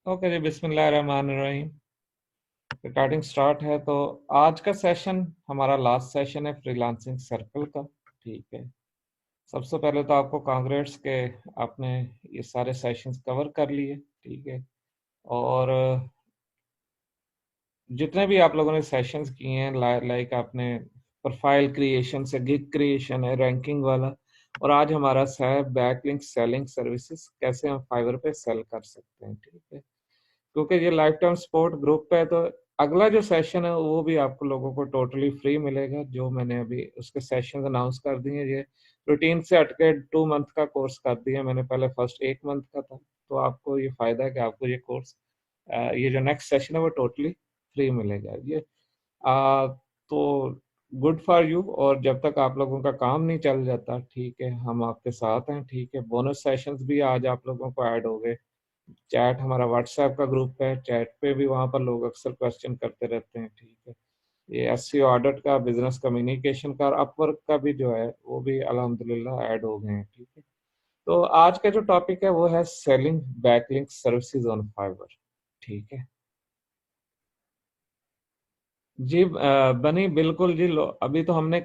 Okay जी, बिस्मिल्लाहिर्रहमानिर्रहीम। Recording start है। तो आज का सेशन हमारा लास्ट सेशन है फ्रीलांसिंग सर्कल का। ठीक है। सबसे पहले तो आपको कांग्रेट्स के आपने ये सारे सेशंस कवर कर लिए। ठीक है। और जितने भी आप लोगों ने सेशंस किए हैं, लाइक आपने प्रोफाइल क्रिएशन से गिग क्रिएशन है, रैंकिंग वाला, और आज हमारा है बैकलिंक सेलिंग सर्विसेज, कैसे हम फाइवर पे सेल कर सकते हैं। ठीक है। क्योंकि ये लाइफ टाइम सपोर्ट ग्रुप है, तो अगला जो सेशन है वो भी आपको लोगों को टोटली फ्री मिलेगा। जो मैंने अभी उसके सेशन अनाउंस कर दिए, ये रूटीन से हटके 2 मंथ का कोर्स कर दिया मैंने। पहले फर्स्ट 1 मंथ का था। तो आपको ये फायदा है कि आपको ये कोर्स, ये जो नेक्स्ट सेशन है वो टोटली फ्री मिलेगा। ये तो गुड फॉर यू। और जब तक आप लोगों का काम नहीं चल जाता, ठीक है, हम आपके साथ हैं। ठीक है। बोनस सेशंस भी आज आप लोगों को ऐड हो गए। चैट, हमारा व्हाट्सएप का ग्रुप है, चैट पे भी वहाँ पर लोग अक्सर क्वेश्चन करते रहते हैं। ठीक है। ये एससीओ ऑडिट का, बिजनेस कम्युनिकेशन का और अपवर्क का भी जो है वो भी अल्हम्दुलिल्लाह ऐड हो गए हैं। ठीक है। तो आज का जो टॉपिक है वो है selling backlink services on Fiverr. ठीक है जी। बनी बिल्कुल जी। अभी तो हमने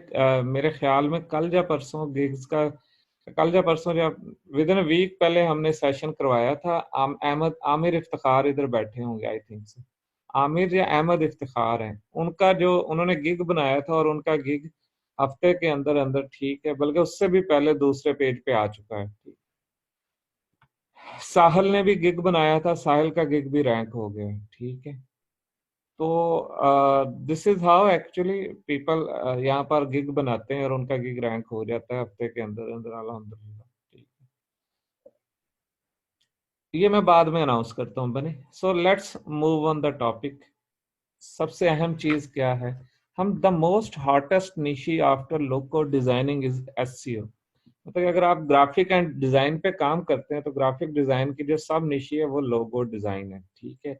मेरे ख्याल में कल या परसों गिग्स का, कल या परसों या विद इन वीक पहले हमने सेशन करवाया था। अहमद आमिर इफ्तिखार इधर बैठे होंगे आई थिंक से। आमिर या अहमद इफ्तिखार हैं। उनका जो उन्होंने गिग बनाया था, और उनका गिग हफ्ते के अंदर अंदर, ठीक है, बल्कि उससे भी पहले दूसरे पेज पे आ चुका है। साहिल ने भी गिग बनाया था, साहिल का गिग भी रैंक हो गया। ठीक है। तो this is how actually people यहाँ पर गिग बनाते हैं और उनका गिग रैंक हो जाता है हफ्ते के अंदर अंदर, अल्हम्दुलिल्लाह। ठीक है। ये मैं बाद में अनाउंस करता हूँ बने। So let's move on the topic. सबसे अहम चीज क्या है? हम the most hottest Nishi after logo designing is SCO. मतलब अगर आप ग्राफिक एंड डिजाइन पे काम करते हैं तो ग्राफिक डिजाइन की जो सब निशी है वो लोगो डिजाइन है। ठीक है।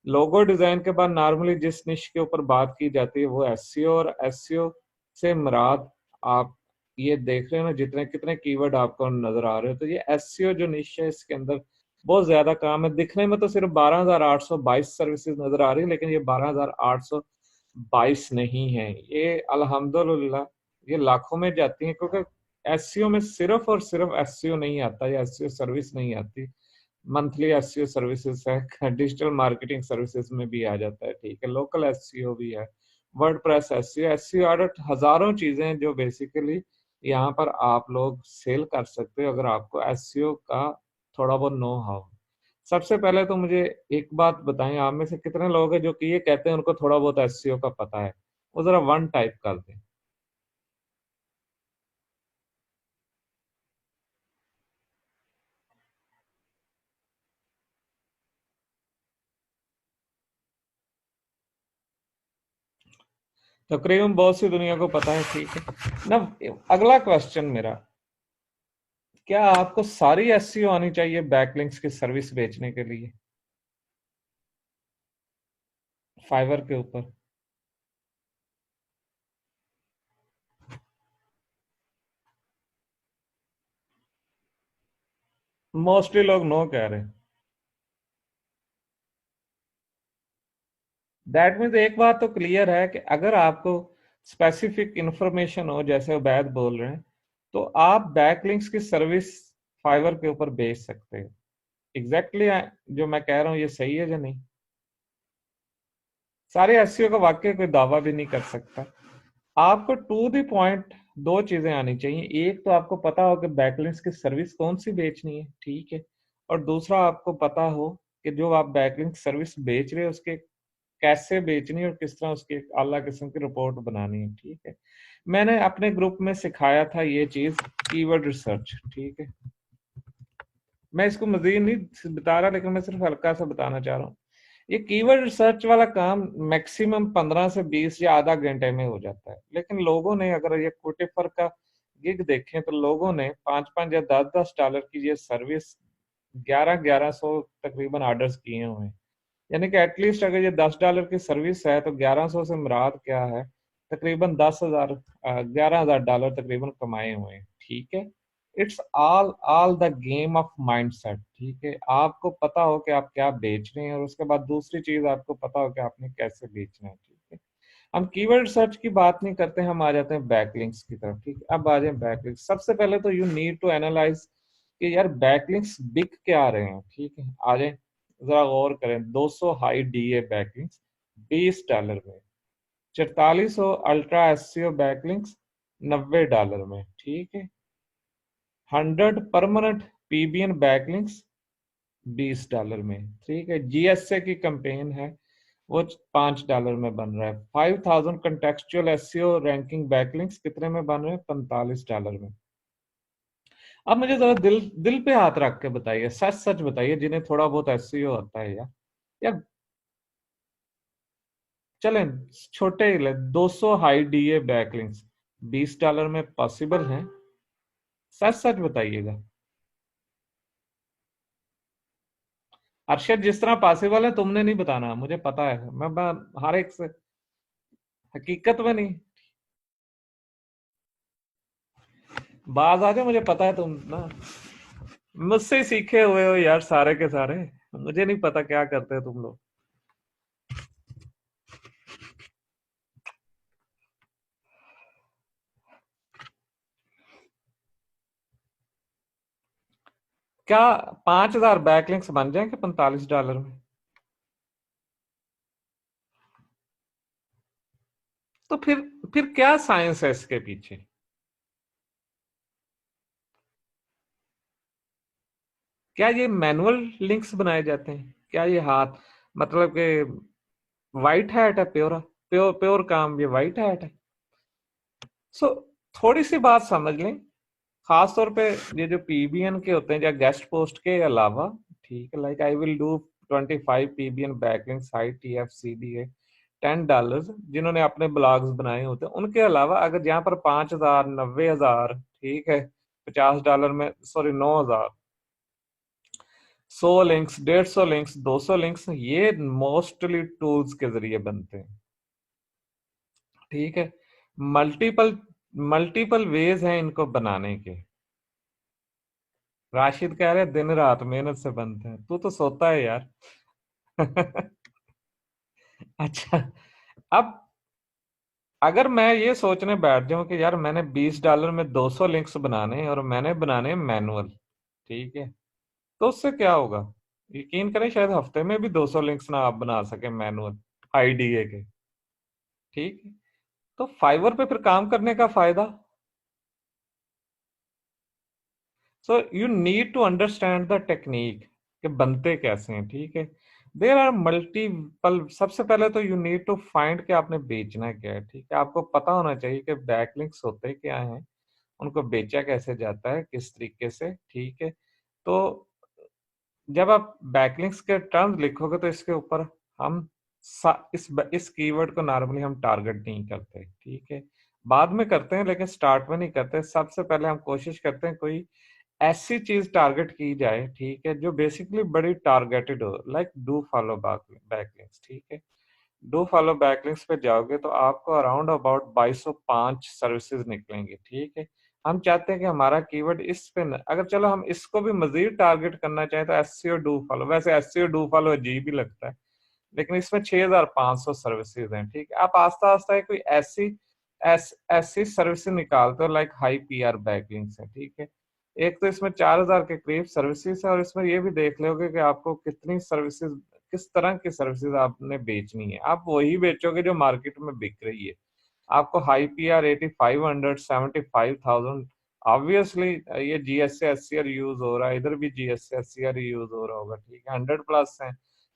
लोगो डिजाइन के बाद नॉर्मली जिस निश के ऊपर बात की जाती है वो एससीओ, और एससीओ से मुराद आप ये देख रहे हो ना, जितने कितने कीवर्ड आपको नजर आ रहे हो, तो ये एससीओ जो निश है इसके अंदर बहुत ज्यादा काम है। दिखने में तो सिर्फ 12,822 सर्विसेज नजर आ रही है, लेकिन ये 12,822 नहीं है, ये अल्हम्दुलिल्लाह ये लाखों में जाती है। क्योंकि एससीओ में सिर्फ और सिर्फ एससीओ नहीं आता, या एससीओ सर्विस नहीं आती, मंथली एससीओ सर्विसेज है, डिजिटल मार्केटिंग सर्विसेज में भी आ जाता है। ठीक है। लोकल एससीओ भी है, वर्डप्रेस एससीओ, एससीओ ऑडिट, हजारों चीजें हैं जो बेसिकली यहाँ पर आप लोग सेल कर सकते हो अगर आपको एससीओ का थोड़ा बहुत नो हाउ। सबसे पहले तो मुझे एक बात बताएं, आप में से कितने लोग हैं जो कि ये कहते हैं उनको थोड़ा बहुत एससीओ का पता है? वो जरा वन टाइप कर दें। तकरीबन बहुत सी दुनिया को पता है। ठीक है ना। अगला क्वेश्चन मेरा, क्या आपको सारी एससीओ आनी चाहिए बैकलिंक्स की सर्विस बेचने के लिए फाइवर के ऊपर? मोस्टली लोग नो कह रहे हैं। दैट मीन्स एक बात तो क्लियर है कि अगर आपको स्पेसिफिक इंफॉर्मेशन हो, जैसे उबैद बोल रहे हैं, तो आप बैकलिंक्स की सर्विस फाइवर के ऊपर बेच सकते हो। एग्जैक्टली जो मैं कह रहा हूँ ये सही है या नहीं? सारे एससीओ का वाक्य कोई दावा भी नहीं कर सकता। आपको टू द पॉइंट दो चीजें आनी चाहिए। एक तो आपको पता हो कि बैकलिंक्स की सर्विस कौन सी बेचनी है। ठीक है। और दूसरा आपको पता हो कि जो आप बैकलिंक सर्विस बेच रहे हो उसके कैसे बेचनी है और किस तरह उसकी एक आला किस्म की रिपोर्ट बनानी है। ठीक है। मैंने अपने ग्रुप में सिखाया था ये चीज, कीवर्ड रिसर्च। ठीक है। मैं इसको मजीद नहीं बता रहा, लेकिन मैं सिर्फ हल्का सा बताना चाह रहा हूँ। ये कीवर्ड रिसर्च वाला काम मैक्सिमम 15 से 20 या आधा घंटे में हो जाता है, लेकिन लोगों ने, अगर ये कोटिफर का गिग देखें तो लोगों ने 5-5 या 10-10 डॉलर की ये सर्विस 1100-1100 तकरीबन ऑर्डर्स किए हुए हैं। यानी कि एटलीस्ट अगर ये 10 डॉलर की सर्विस है तो 1100 से मुराद क्या है? तकरीबन 10,000 11,000 डॉलर तकरीबन कमाए हुए हैं। ठीक है। It's all the game of mindset. ठीक है, आपको पता हो कि आप क्या बेच रहे हैं, और उसके बाद दूसरी चीज आपको पता हो कि आपने कैसे बेचना है। ठीक है, हम कीवर्ड सर्च की बात नहीं करते, हम आ जाते हैं बैकलिंक्स की तरफ। ठीक है, अब आ जाए बैकलिंक्स। सबसे पहले तो यू नीड टू एनालाइज कि यार बैकलिंक्स बिक क्या रहे हैं। ठीक है, आ जाए जरा गौर करें। 200 हाई डीए बैकलिंक्स $20 में, 4400 अल्ट्रा एससीओ बैकलिंक्स $90 में। ठीक है, 100 परमानेंट पीबीएन बैकलिंक्स $20 में। ठीक है, जीएसए की कैंपेन है, वो $5 में बन रहा है। 5000 कंटेक्चुअल एसईओ रैंकिंग बैकलिंक्स कितने में बन रहे हैं? $45 में। अब मुझे जरा दिल दिल पे हाथ रख के बताइए, सच सच बताइए, जिन्हें थोड़ा बहुत एसईओ आता है या चलें छोटे ही ले, 200 हाई डीए बैकलिंक्स $20 में पॉसिबल है? सच सच बताइएगा। अरशद, जिस तरह पॉसिबल है तुमने नहीं बताना, मुझे पता है, मैं हर एक से हकीकत में नहीं। बाज आ जाओ, मुझे पता है तुम ना मुझसे ही सीखे हुए हो यार, सारे के सारे। मुझे नहीं पता क्या करते हो तुम लोग। क्या 5000 बैकलिंक्स बन जाएंगे $45 में? तो फिर क्या साइंस है इसके पीछे? क्या ये मैनुअल लिंक्स बनाए जाते हैं? क्या ये हाथ, मतलब कि वाइट हैट है? प्योर प्योर प्योर काम ये वाइट हैट है? सो थोड़ी सी बात समझ लें, खास तौर पे ये जो पीबीएन के होते हैं या गेस्ट पोस्ट के अलावा। ठीक है, like I will do 25 PBN backlink site TFCDA $10, जिन्होंने अपने ब्लॉग्स बनाए होते हैं। उनके अलावा अगर यहाँ पर 5000, 90,000, ठीक है, $50 में, सॉरी 9,000, 100 लिंक्स, 150 लिंक्स, 200 लिंक्स, ये मोस्टली टूल्स के जरिए बनते हैं। ठीक है, मल्टीपल मल्टीपल वेज हैं इनको बनाने के। राशिद कह रहे दिन रात मेहनत से बनते हैं, तू तो सोता है यार। अच्छा, अब अगर मैं ये सोचने बैठ जाऊं कि यार मैंने $20 में 200 लिंक्स बनाने हैं और मैंने बनाने मैनुअल, ठीक है, तो उससे क्या होगा? यकीन करें, शायद हफ्ते में भी 200 लिंक्स ना आप बना सके मैनुअल आईडीए के। ठीक है, तो फाइवर पे फिर काम करने का फायदा। So you need to understand the technique कि बनते कैसे हैं। ठीक है, देर आर मल्टीपल। सबसे पहले तो यू नीड टू फाइंड कि आपने बेचना क्या है। ठीक है, आपको पता होना चाहिए कि बैकलिंक्स होते क्या हैं, उनको बेचा कैसे जाता है, किस तरीके से। ठीक है, तो जब आप बैकलिंक्स के टर्म्स लिखोगे तो इसके ऊपर हम इस कीवर्ड को नॉर्मली हम टारगेट नहीं करते। ठीक है, बाद में करते हैं, लेकिन स्टार्ट में नहीं करते। सबसे पहले हम कोशिश करते हैं कोई ऐसी चीज टारगेट की जाए, ठीक है, जो बेसिकली बड़ी टारगेटेड हो, लाइक डू फॉलो बैकलिंक्स। ठीक है, डू फॉलो बैकलिंक्स पे जाओगे तो आपको अराउंड अबाउट 2205 सर्विसेज निकलेंगे। ठीक है, हम चाहते हैं कि हमारा कीवर्ड इस पे अगर चलो हम इसको भी मजीद टारगेट करना चाहें तो एससीओ डू फॉलो। वैसे एससीओ डू फॉलो अजीब ही लगता है, लेकिन इसमें 6500 सर्विसेज हैं। ठीक है, आप आस्ता आस्ता कोई ऐसी सर्विस निकालते हो लाइक हाई पीआर बैकलिंक्स है। ठीक है, एक तो इसमें 4000 के करीब सर्विसेज है, और इसमें ये भी देख लोगे कि आपको कितनी सर्विसेज, किस तरह की सर्विसेज आपने बेचनी है। आप वही बेचोगे जो मार्केट में बिक रही है। आपको हाई पीआर 8500, 75,000, ऑब्वियसली ये जीएसए एससीआर यूज हो रहा है, इधर भी जीएसए एससीआर यूज हो रहा होगा। ठीक है, 100+ है,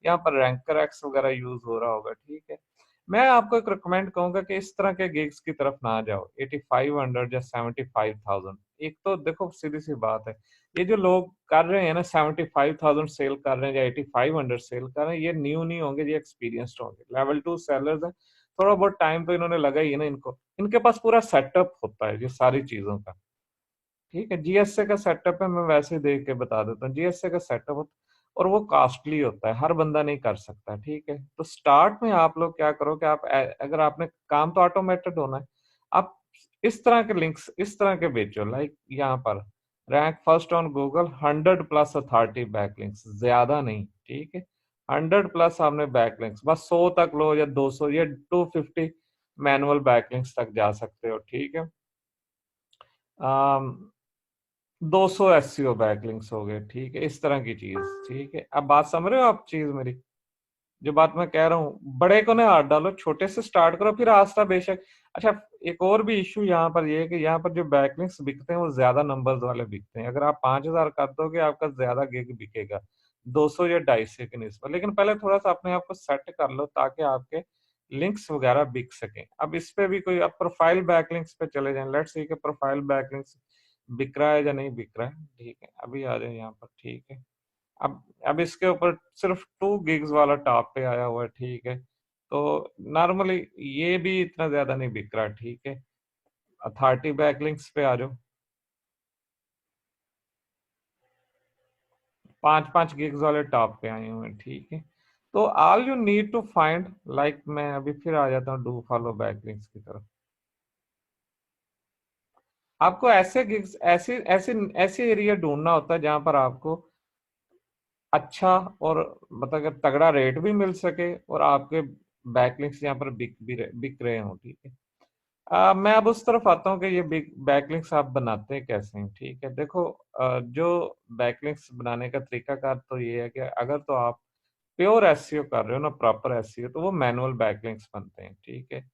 यहाँ पर रैंकर एक्स वगैरह यूज हो रहा होगा। ठीक है, मैं आपको एक रिकमेंड करूंगा कि इस तरह के गिग्स की तरफ ना जाओ 8500 या 75,000। एक तो देखो सीधी सी बात है, ये जो लोग कर रहे हैं ना 75,000 सेल कर रहे हैं या 8500 सेल कर रहे हैं, ये न्यू नहीं होंगे, ये एक्सपीरियंस्ड होंगे, लेवल 2 सेलर्स हैं। थोड़ा बहुत टाइम तो इन्होंने लगा ही है ना इनको, इनके पास पूरा सेटअप होता है ये सारी चीजों का। ठीक है, जीएसए का सेटअप है, मैं वैसे ही देख के बता देता हूँ। जीएसए का सेटअप होता और वो कॉस्टली होता है, हर बंदा नहीं कर सकता। ठीक है, तो स्टार्ट में आप लोग क्या करो कि आप अगर आपने काम तो ऑटोमेटेड होना है, आप इस तरह के लिंक्स इस तरह के बेचो, लाइक यहाँ पर rank first on Google, 100+ authority backlinks, ज्यादा नहीं, ठीक है। 100+ आपने बैकलिंक्स, बस 100 तक लो या 200 या 250 मैनुअल बैकलिंक्स तक जा सकते हो, ठीक है। 200 एसईओ बैकलिंक्स हो गए, ठीक है, इस तरह की चीज, ठीक है। अब बात समझ रहे हो आप चीज मेरी, जो बात मैं कह रहा हूँ, बड़े को ना हाथ डालो, छोटे से स्टार्ट करो, फिर आस्ता बेशक। अच्छा, एक और भी इशू यहाँ पर ये है कि यहाँ पर जो बैकलिंक्स बिकते हैं वो ज्यादा नंबर्स वाले बिकते हैं। अगर आप 5,000 कर दोगे आपका ज्यादा गिग बिकेगा 200 या 250 के निस्बत, लेकिन पहले थोड़ा सा अपने आप को सेट कर लो ताकि आपके लिंक्स वगैरह बिक सकें। अब इस पे भी कोई, अब प्रोफाइल बैकलिंक्स पे चले जाएं, लेट्स सी कि प्रोफाइल बैकलिंक्स बिक रहा है या नहीं बिक रहा है, ठीक है। अभी आ जाए यहाँ पर, ठीक है। अब इसके ऊपर सिर्फ 2 gigs वाला टॉप पे आया हुआ है, ठीक है। तो नॉर्मली ये भी इतना ज्यादा नहीं बिक रहा, ठीक है। अथॉरिटी बैकलिंक्स पे आ जाओ, 5-5 gigs वाले टॉप पे आए हुए हैं, ठीक है। तो all you need to find, like मैं अभी फिर आ जाता हूँ डू फॉलो बैकलिंक्स की तरफ। आपको ऐसे गिग्स, ऐसे ऐसे ऐसे एरिया ढूंढना होता है जहां पर आपको अच्छा और मतलब कि तगड़ा रेट भी मिल सके और आपके बैकलिंक्स यहाँ पर बिक रहे हों, ठीक है। मैं अब उस तरफ आता हूँ कि ये बिग बैकलिंक्स आप बनाते हैं कैसे हैं, ठीक है। देखो, जो बैकलिंक्स बनाने का तरीकाकार तो ये है कि अगर तो आप प्योर एसईओ कर रहे हो ना, प्रॉपर एसईओ, तो वो मैनुअल बैकलिंक्स बनते हैं, ठीक है।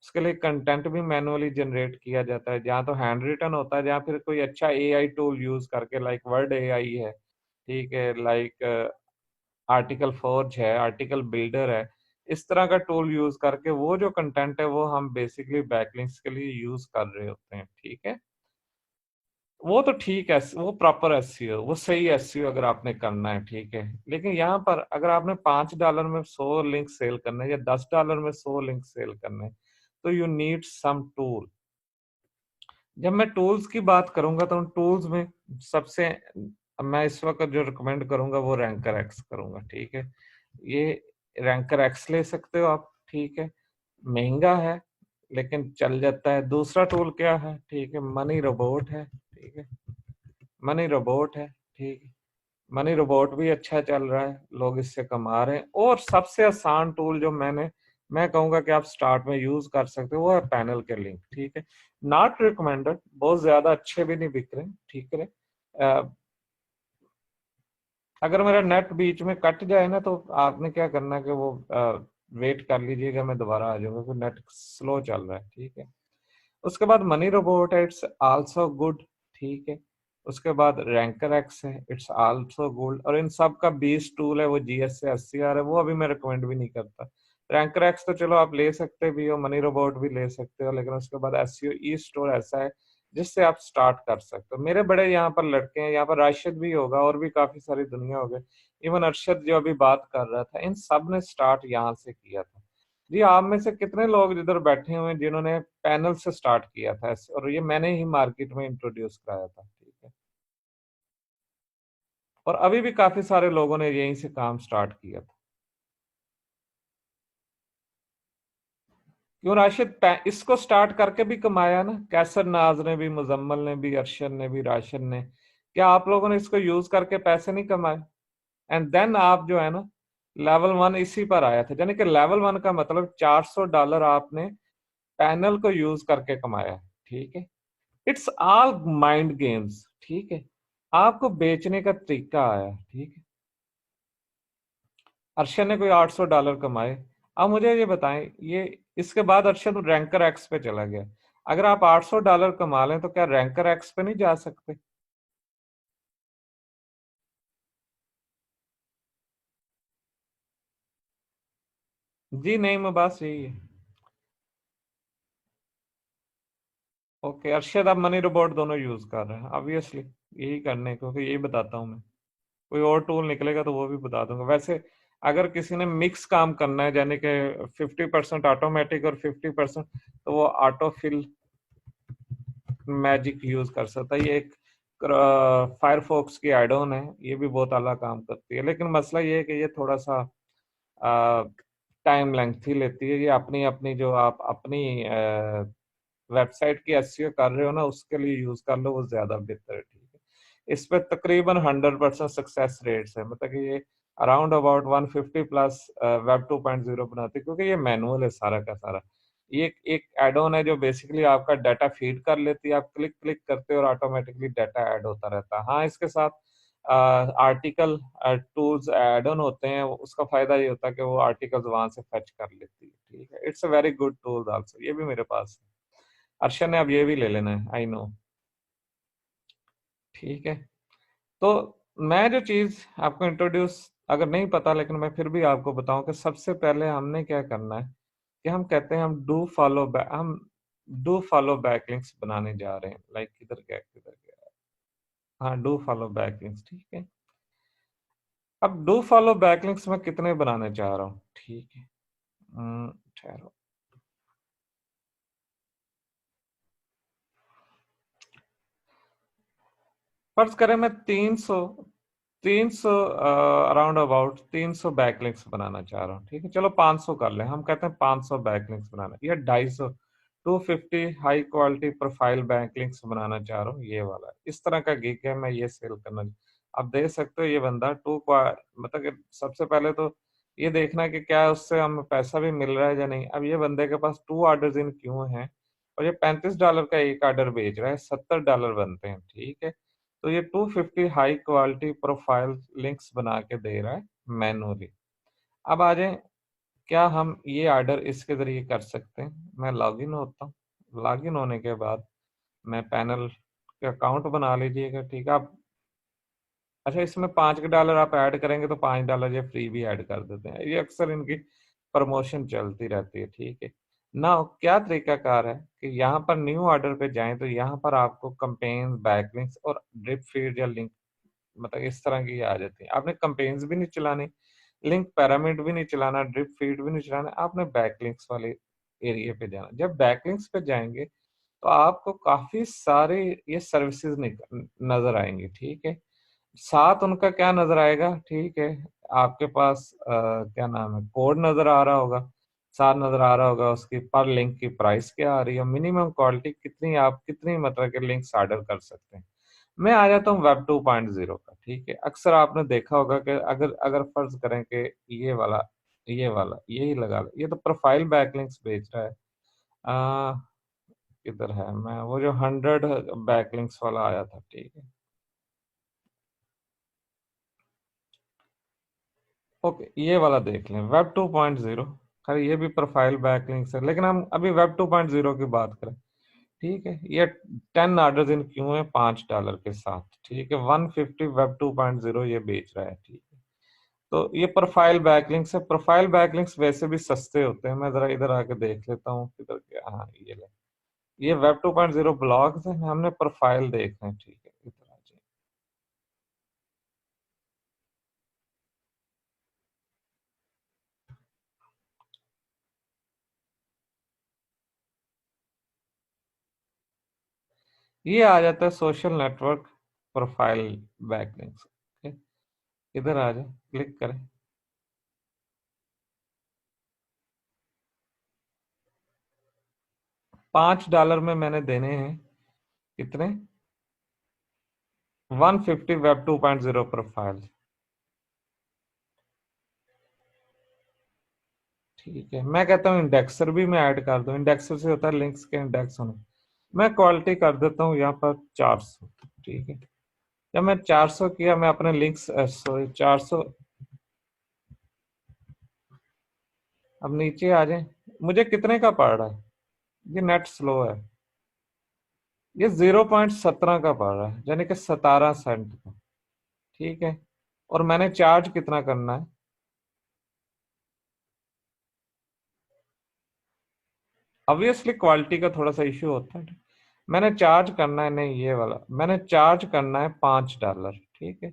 उसके लिए कंटेंट भी मैनुअली जनरेट किया जाता है, जहाँ तो हैंड रिटन होता है, जहाँ फिर कोई अच्छा एआई टूल यूज करके, लाइक वर्ड एआई है, ठीक है, लाइक आर्टिकल फोर्ज है, आर्टिकल बिल्डर है, इस तरह का टूल यूज करके वो जो कंटेंट है वो हम बेसिकली बैकलिंक्स के लिए यूज कर रहे होते हैं, ठीक है। वो तो ठीक है, वो प्रॉपर एसईओ, वो सही एसईओ अगर आपने करना है, ठीक है। लेकिन यहाँ पर अगर आपने $5 में 100 लिंक सेल करने या $10 में 100 लिंक सेल करने, तो यू नीड सम टूल। जब मैं टूल्स की बात करूंगा तो उन टूल्स में सबसे, मैं इस वक्त जो रिकमेंड करूंगा वो रैंकर एक्स करूंगा, ठीक है। ये रैंकर एक्स ले सकते हो आप, ठीक है। महंगा है लेकिन चल जाता है। दूसरा टूल क्या है, ठीक है, मनी रोबोट है, ठीक है। मनी रोबोट है, ठीक है। मनी रोबोट भी अच्छा चल रहा है, लोग इससे कमा रहे हैं। और सबसे आसान टूल जो मैं कहूंगा कि आप स्टार्ट में यूज कर सकते हो वो है पैनल के लिंक, ठीक है। नॉट रिकमेंडेड, बहुत ज्यादा अच्छे भी नहीं बिक रहे, ठीक है। अगर मेरा नेट बीच में कट जाए ना तो आपने क्या करना है कि वो वेट कर लीजिएगा, मैं दोबारा आ जाऊंगा, क्योंकि नेट स्लो चल रहा है, ठीक है। उसके बाद मनी रोबोट है, इट्स आल्सो गुड, ठीक है। उसके बाद रैंकर एक्स है, इट्स आल्सो गुड। और इन सब का बेस टूल है वो जीएस से एससीआर है, वो अभी मैं रिकमेंड भी नहीं करता। रैंकर एक्स तो चलो आप ले सकते भी हो, मनी रोबोट भी ले सकते हो, लेकिन उसके बाद एसईओ ई स्टोर ऐसा है जिससे आप स्टार्ट कर सकते हो। मेरे बड़े यहाँ पर लड़के हैं, यहाँ पर राशिद भी होगा और भी काफी सारी दुनिया हो गई, इवन अरशद जो अभी बात कर रहा था, इन सब ने स्टार्ट यहाँ से किया था। जी, आप में से कितने लोग इधर बैठे हुए हैं जिन्होंने पैनल से स्टार्ट किया था और ये मैंने ही मार्केट में इंट्रोड्यूस कराया था, ठीक है। और अभी भी काफी सारे लोगों ने यहीं से काम स्टार्ट किया था। क्यों राशिद, इसको स्टार्ट करके भी कमाया ना, कैसर नाज ने भी, मुजम्मल ने भी, अरशद ने भी, राशिद ने। क्या आप लोगों ने इसको यूज करके पैसे नहीं कमाए? एंड देन आप जो है ना, लेवल 1 इसी पर आया था, यानी कि लेवल 1 का मतलब $400 आपने पैनल को यूज करके कमाया, ठीक है। इट्स ऑल माइंड गेम्स, ठीक है। आपको बेचने का तरीका आया, ठीक है। अर्शद ने कोई $800 कमाए। अब मुझे ये बताएं, ये इसके बाद अर्शद रैंकर एक्स पे चला गया। अगर आप $800 कमा लें तो क्या रैंकर एक्स पे नहीं जा सकते? जी नहीं, मैं बस यही है। ओके, अरशद आप मनी रोबोट दोनों यूज कर रहे हैं, ऑब्वियसली यही करने को, क्योंकि यही बताता हूँ मैं। कोई और टूल निकलेगा तो वो भी बता दूंगा। वैसे अगर किसी ने मिक्स काम करना है, यानी कि 50% ऑटोमेटिक और 50%, तो वो ऑटो फिल मैजिक यूज कर सकता है। ये एक फायरफॉक्स की एड ऑन है, ये भी बहुत आला काम करती है, लेकिन मसला ये है कि ये थोड़ा सा टाइम लेंथ ही लेती है। ये अपनी अपनी जो आप अपनी वेबसाइट की एसईओ कर रहे हो ना, उसके लिए यूज कर लो, वो ज्यादा बेहतर है, ठीक है। इस पे तकरीबन 100% सक्सेस रेट्स है, मतलब कि ये अराउंड अबाउट 150 प्लस वेब 2.0 बनाती है, क्योंकि ये मैनुअल है सारा का सारा। ये एक एड ऑन है जो बेसिकली आपका डाटा फीड कर लेती है, आप क्लिक क्लिक करते हो और ऑटोमेटिकली डाटा ऐड होता रहता है। हाँ, इसके साथ आर्टिकल टूल्स ऐड ऑन होते हैं, उसका फायदा ये होता है कि वो आर्टिकल्स वहां से फैच कर लेती है। ठीक है, it's a very good tool also, ये भी मेरे पास है। अर्शन ने अब ये भी ले लेना है, आई नो। ठीक है, तो मैं जो चीज आपको इंट्रोड्यूस, अगर नहीं पता लेकिन मैं फिर भी आपको बताऊं कि सबसे पहले हमने क्या करना है, कि हम कहते हैं हम डू फॉलो बैकलिंक्स बनाने जा रहे हैं। लाइक किधर गया, हाँ, डू फॉलो बैकलिंक्स। ठीक है, अब डू फॉलो बैकलिंक्स मैं कितने बनाने चाह रहा हूँ। ठीक है, ठहरो। फर्ज करें मैं 300 अराउंड अबाउट 300 बैकलिंक्स बनाना चाह रहा हूँ। ठीक है, चलो 500 कर लें, हम कहते हैं 500 बैकलिंक्स बनाना, या 250, 250 हाई क्वालिटी प्रोफाइल बैकलिंक्स बनाना चाह रहा हूँ। ये वाला इस तरह का गिग है, मैं ये सेल करना। आप देख सकते हो ये बंदा मतलब कि सबसे पहले तो ये देखना है कि क्या उससे हमें पैसा भी मिल रहा है या नहीं। अब ये बंदे के पास 2 ऑर्डर इन क्यों है, और ये $35 का एक ऑर्डर बेच रहा है, $70 बनते हैं। ठीक है, तो ये 250 हाई क्वालिटी प्रोफाइल लिंक्स बना के दे रहा है मैनुअली। अब आ जाए, क्या हम ये ऑर्डर इसके जरिए कर सकते हैं। मैं लॉगिन होता हूँ, लॉगिन होने के बाद मैं पैनल का अकाउंट बना लीजिएगा। ठीक है, आप अच्छा, इसमें $5 आप ऐड करेंगे तो $5 ये फ्री भी ऐड कर देते हैं, ये अक्सर इनकी प्रमोशन चलती रहती है। ठीक है ना, क्या तरीकाकार है कि यहाँ पर न्यू ऑर्डर पे जाएं तो यहाँ पर आपको कंपेन, बैकलिंक्स और ड्रिप फीड या लिंक, मतलब इस तरह की आ जाती है। आपने कंपेन्स भी नहीं चलानी, लिंक पैरामिड भी नहीं चलाना, ड्रिप फीड भी नहीं चलाना, आपने बैकलिंक्स वाले एरिया पे जाना। जब बैकलिंक्स पे जाएंगे तो आपको काफी सारे ये सर्विसेज नजर आएंगे। ठीक है, साथ उनका क्या नजर आएगा। ठीक है, आपके पास क्या नाम है, कोड नजर आ रहा होगा, साथ नजर आ रहा होगा उसकी पर लिंक की प्राइस क्या आ रही है, मिनिमम क्वालिटी कितनी, आप कितनी मतलब के लिंक्स ऑर्डर कर सकते हैं। मैं आ जाता हूँ वेब 2.0 का। ठीक है, अक्सर आपने देखा होगा कि अगर अगर फर्ज करें कि ये वाला यही लगा लो, ये तो प्रोफाइल बैकलिंक्स बेच रहा है। आ, किधर है, मैं वो जो 100 बैकलिंक्स वाला आया था। ठीक है, ओके, ये वाला देख लें, वेब 2.0। खैर ये भी प्रोफाइल बैकलिंक्स है, लेकिन हम अभी वेब 2.0 की बात करें। ठीक है, ये 10 ऑर्डर इन क्यों है $5 के साथ। ठीक है, 150 वेब 2.0 ये बेच रहा है। ठीक है, तो ये प्रोफाइल बैकलिंक्स है। प्रोफाइल बैकलिंक्स वैसे भी सस्ते होते हैं, मैं जरा इधर आके देख लेता हूँ किधर क्या, हाँ ये ले, ये वेब 2.0 ब्लॉग्स है, हमने प्रोफाइल देखना है। ठीक है, इधर आ जाए। ये आ जाता है सोशल नेटवर्क प्रोफाइल बैकलिंक्स। इधर आ जाए, क्लिक करें। $5 में मैंने देने हैं कितने, 150 वेब 2.0 प्रोफाइल। ठीक है, मैं कहता हूँ इंडेक्सर भी मैं ऐड कर दूं, इंडेक्सर से होता है लिंक्स के इंडेक्स होना। मैं क्वालिटी कर देता हूँ यहाँ पर 400। ठीक है, जब मैं 400 किया, मैं अपने लिंक्स सॉरी 400, अब नीचे आ जाए, मुझे कितने का पड़ रहा है, ये नेट स्लो है, ये 0.17 का पड़ रहा है, यानी कि 17 सेंट का। ठीक है, और मैंने चार्ज कितना करना है। ऑब्वियसली क्वालिटी का थोड़ा सा इश्यू होता है। मैंने चार्ज करना है, नहीं ये वाला, मैंने चार्ज करना है $5। ठीक है,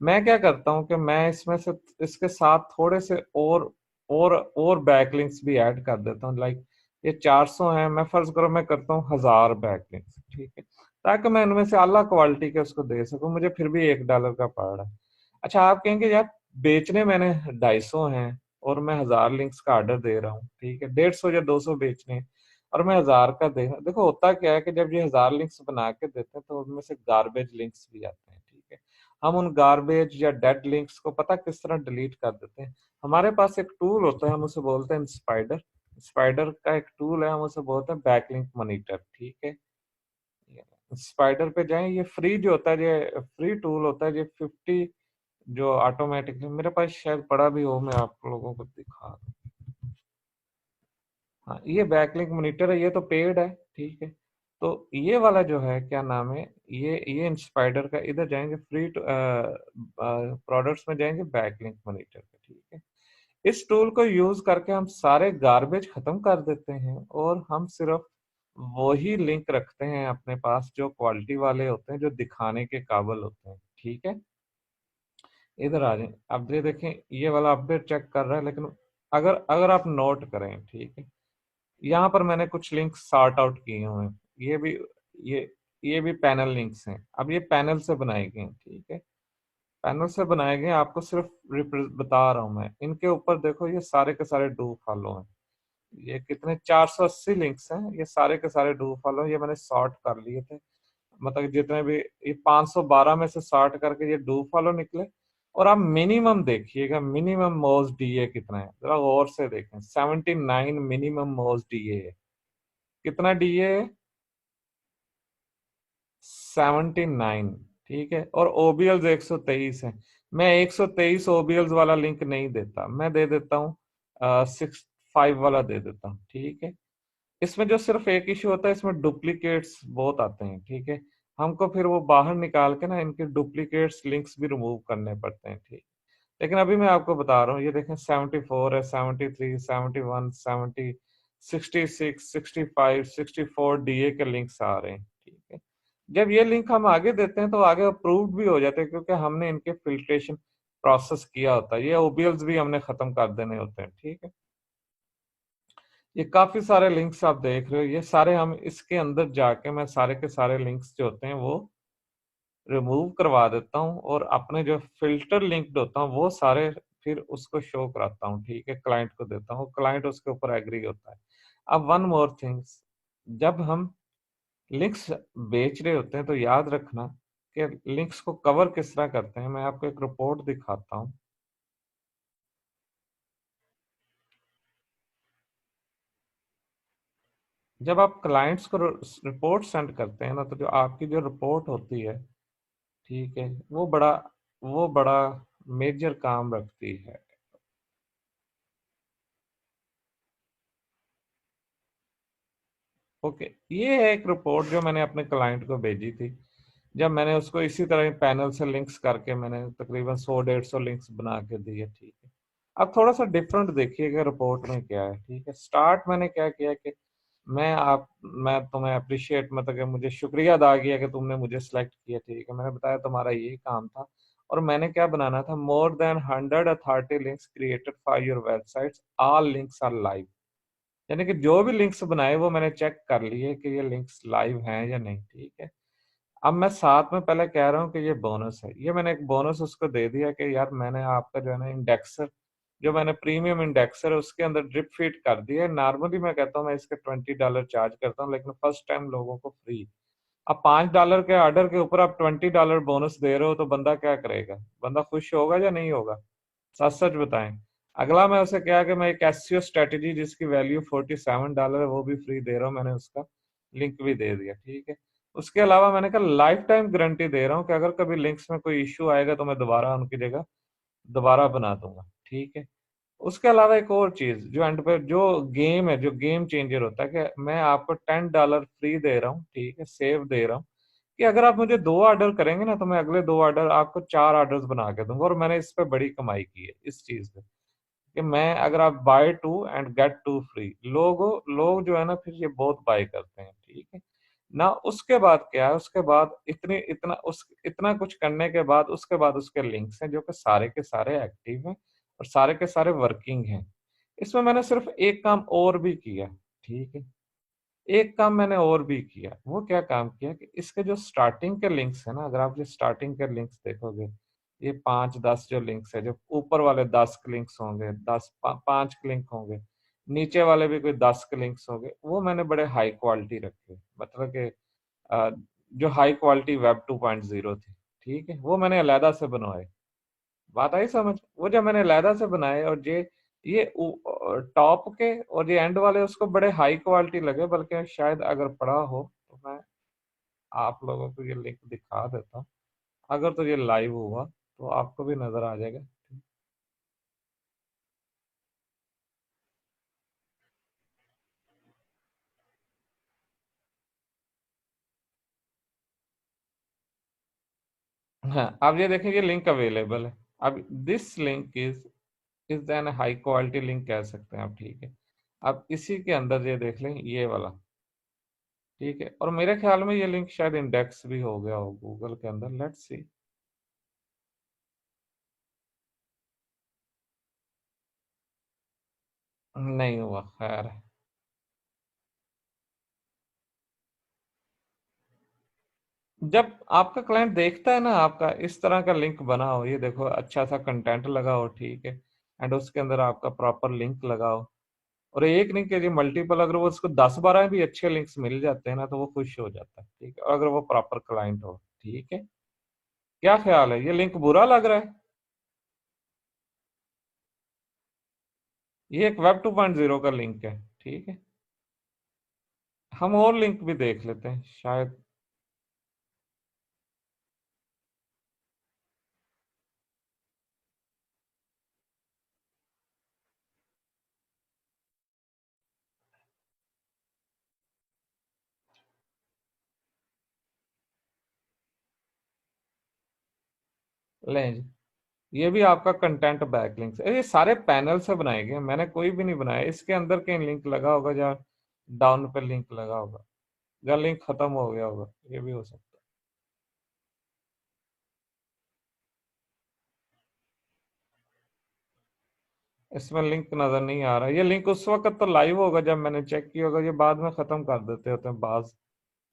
मैं क्या करता हूँ कि मैं इसमें से इसके साथ थोड़े से और बैकलिंक्स भी ऐड कर देता हूँ। लाइक ये 400 है, मैं फर्ज करो मैं करता हूँ 1000 बैकलिंक्स। ठीक है, ताकि मैं इनमें से अल्लाह क्वालिटी के उसको दे सकूं, मुझे फिर भी $1 का पड़ रहा है। अच्छा, आप कहेंगे यार बेचने मैंने 250 हैं और मैं 1000 लिंक्स का ऑर्डर दे रहा हूँ। ठीक है, 150 या 200 बेचने हैं और मैं 1000 का दे, देखो होता क्या है कि जब ये 1000 लिंक्स बना के देते हैं तो उनमें से गार्बेज लिंक्स भी आते हैं। हम उन गार्बेज या डेड लिंक्स को पता किस तरह डिलीट कर देते हैं। हमारे पास एक टूल होता है, हम उसे बोलते हैं स्पाइडर। स्पाइडर का एक टूल है, हम उसे बोलते हैं बैकलिंक मॉनिटर, ठीक है। स्पाइडर पे जाएं, ये फ्री जो होता है, ये फ्री टूल होता है, ये 50 जो ऑटोमेटिकली, मेरे पास शायद पड़ा भी हो, मैं आप लोगों को दिखा दूं। हाँ, ये बैकलिंक मॉनिटर है, ये तो पेड है, ठीक है। तो ये वाला जो है, क्या नाम है, ये स्पाइडर का, इधर जाएंगे फ्री प्रोडक्ट्स में जाएंगे, बैकलिंक मॉनिटर पे, ठीक है। इस टूल को यूज करके हम सारे गार्बेज खत्म कर देते हैं, और हम सिर्फ वही लिंक रखते हैं अपने पास जो क्वालिटी वाले होते हैं, जो दिखाने के काबिल होते हैं, ठीक है। इधर आ जाए, अब ये देखें, ये वाला अपडेट चेक कर रहा है, लेकिन अगर अगर आप नोट करें, ठीक है, यहाँ पर मैंने कुछ लिंक्स सॉर्ट आउट किए हुए हैं। ये ये भी पैनल लिंक्स हैं। अब ये पैनल से बनाए गए हैं, ठीक है। पैनल से बनाए गए हैं, आपको सिर्फ बता रहा हूं मैं। इनके ऊपर देखो, ये सारे के सारे डू फॉलो हैं। ये कितने 480 लिंक्स हैं, ये सारे के सारे डू फॉलो, ये मैंने सॉर्ट कर लिए थे। मतलब जितने भी, ये 512 में से सॉर्ट करके ये डू फॉलो निकले। और आप मिनिमम देखिएगा, मिनिमम मोज डीए कितना है, जरा गौर से देखें। 79 मिनिमम मोज डीए है। कितना डीए है? 79, ठीक है। और ओबीएल्स 123 है। मैं 123 ओबीएल्स वाला लिंक नहीं देता, मैं दे देता हूँ 65 वाला दे देता हूँ, ठीक है। इसमें जो सिर्फ एक इश्यू होता है, इसमें डुप्लीकेट्स बहुत आते हैं, ठीक है। हमको फिर वो बाहर निकाल के ना, इनके डुप्लीकेट्स लिंक्स भी रिमूव करने पड़ते हैं, ठीक। लेकिन अभी मैं आपको बता रहा हूँ, ये देखें, 74 है, 73, 71, 70, 66, 65, 64 डीए के लिंक्स आ रहे हैं, ठीक है। जब ये लिंक हम आगे देते हैं तो आगे अप्रूव्ड भी हो जाते हैं, क्योंकि हमने इनके फिल्ट्रेशन प्रोसेस किया होता है। ये ओबीएल्स भी हमने खत्म कर देने होते हैं, ठीक है। ये काफी सारे लिंक्स आप देख रहे हो, ये सारे हम इसके अंदर जाके, मैं सारे के सारे लिंक्स जो होते हैं वो रिमूव करवा देता हूँ, और अपने जो फिल्टर लिंक्ड होता हूँ वो सारे फिर उसको शो कराता हूँ, ठीक है। क्लाइंट को देता हूँ, क्लाइंट उसके ऊपर एग्री होता है। अब वन मोर थिंग्स, जब हम लिंक्स बेच रहे होते हैं तो याद रखना कि लिंक्स को कवर किस तरह करते हैं। मैं आपको एक रिपोर्ट दिखाता हूँ। जब आप क्लाइंट्स को रिपोर्ट सेंड करते हैं ना, तो जो आपकी जो रिपोर्ट होती है, ठीक है, वो बड़ा मेजर काम रखती है। ओके, ये है एक रिपोर्ट जो मैंने अपने क्लाइंट को भेजी थी। जब मैंने उसको इसी तरह पैनल से लिंक्स करके मैंने तकरीबन 100-150 लिंक्स बना के दिए, ठीक है। अब थोड़ा सा डिफरेंट देखिएगा रिपोर्ट में क्या है, ठीक है। स्टार्ट मैंने क्या किया कि मैं तुम्हें अप्रिशिएट, मतलब कि मुझे शुक्रिया अदा किया कि तुमने मुझे सिलेक्ट किया, ठीक है। मैंने बताया तुम्हारा यही काम था, और मैंने क्या बनाना था, more than 100 authority links created for your websites, all links are live. यानी कि जो भी लिंक्स बनाए वो मैंने चेक कर लिए कि ये लिंक्स लाइव हैं या नहीं, ठीक है। अब मैं साथ में पहले कह रहा हूँ कि ये बोनस है, ये मैंने एक बोनस उसको दे दिया कि यार मैंने आपका जो है ना इंडेक्सर, जो मैंने प्रीमियम इंडेक्सर है उसके अंदर ड्रिप फीड कर दिया है। नॉर्मली मैं कहता हूँ मैं इसके $20 चार्ज करता हूँ, लेकिन फर्स्ट टाइम लोगों को फ्री। अब $5 के ऑर्डर के ऊपर आप $20 बोनस दे रहे हो, तो बंदा क्या करेगा? बंदा खुश होगा या नहीं होगा? सच सच बताएं। अगला मैं उसे क्या कि मैं एक एसईओ स्ट्रेटेजी जिसकी वैल्यू $47 है वो भी फ्री दे रहा हूँ, मैंने उसका लिंक भी दे दिया, ठीक है। उसके अलावा मैंने कहा लाइफ टाइम गारंटी दे रहा हूँ कि अगर कभी लिंक्स में कोई इश्यू आएगा तो मैं दोबारा उनकी जगह दोबारा बना दूंगा, ठीक है। उसके अलावा एक और चीज जो एंड पे जो गेम है, जो गेम चेंजर होता है, कि मैं आपको $10 फ्री दे रहा हूँ, ठीक है, सेव दे रहा हूँ, कि अगर आप मुझे 2 ऑर्डर करेंगे ना, तो मैं अगले 2 ऑर्डर आपको 4 ऑर्डर्स बना के दूंगा। और मैंने इस पे बड़ी कमाई की है इस चीज पे, कि मैं अगर आप buy two and get two free, लोग जो है ना फिर ये बहुत बाय करते हैं, ठीक है ना। उसके बाद क्या है, उसके बाद इतना कुछ करने के बाद, उसके बाद उसके लिंक्स हैं जो कि सारे के सारे एक्टिव हैं और सारे के सारे वर्किंग हैं। इसमें मैंने सिर्फ एक काम और भी किया, ठीक है। एक काम मैंने और भी किया, वो क्या काम किया कि इसके जो स्टार्टिंग के लिंक्स है ना, अगर आप ये स्टार्टिंग के लिंक्स देखोगे, ये 5-10 जो लिंक्स है, जो ऊपर वाले 10 लिंक्स होंगे, 5 लिंक होंगे, नीचे वाले भी कोई 10 के लिंक्स होंगे, वो मैंने बड़े हाई क्वालिटी रखे, मतलब कि अ, जो हाई क्वालिटी वेब 2.0 थी, ठीक है, वो मैंने अलहदा से बनवाए। बात आई समझ? वो जब मैंने अलहदा से बनाए और ये टॉप के और ये एंड वाले उसको बड़े हाई क्वालिटी लगे, बल्कि शायद अगर पड़ा हो तो मैं आप लोगों को ये लिंक दिखा देता हूँ। अगर तो ये लाइव हुआ तो आपको भी नजर आ जाएगा। हाँ, अब ये देखें, ये लिंक अवेलेबल है। अब this link is then high quality link कह सकते हैं आप, ठीक है। अब इसी के अंदर ये देख लें, ये वाला, ठीक है। और मेरे ख्याल में ये लिंक शायद इंडेक्स भी हो गया हो गूगल के अंदर, लेट्स सी। नहीं हुआ, खैर। जब आपका क्लाइंट देखता है ना आपका इस तरह का लिंक बना हो, ये देखो अच्छा सा कंटेंट लगा हो, ठीक है, एंड उसके अंदर आपका प्रॉपर लिंक लगा हो, और एक लिंक के लिए मल्टीपल, अगर वो उसको 10-12 भी अच्छे लिंक्स मिल जाते हैं ना, तो वो खुश हो जाता है, ठीक है, और अगर वो प्रॉपर क्लाइंट हो, ठीक है। क्या ख्याल है, ये लिंक बुरा लग रहा है? ये एक वेब 2.0 का लिंक है, ठीक है। हम और लिंक भी देख लेते हैं शायद। लें जी, ये भी आपका कंटेंट बैकलिंक्स है। ये सारे पैनल से बनाए गए हैं, मैंने कोई भी नहीं बनाया। इसके अंदर कहीं लिंक लगा होगा, जहाँ डाउन पे लिंक लगा होगा, जहाँ लिंक खत्म हो गया होगा, ये भी हो सकता है। इसमें लिंक नजर नहीं आ रहा। ये लिंक उस वक्त तो लाइव होगा जब मैंने चेक किया होगा, ये बाद में खत्म कर देते होते हैं बाज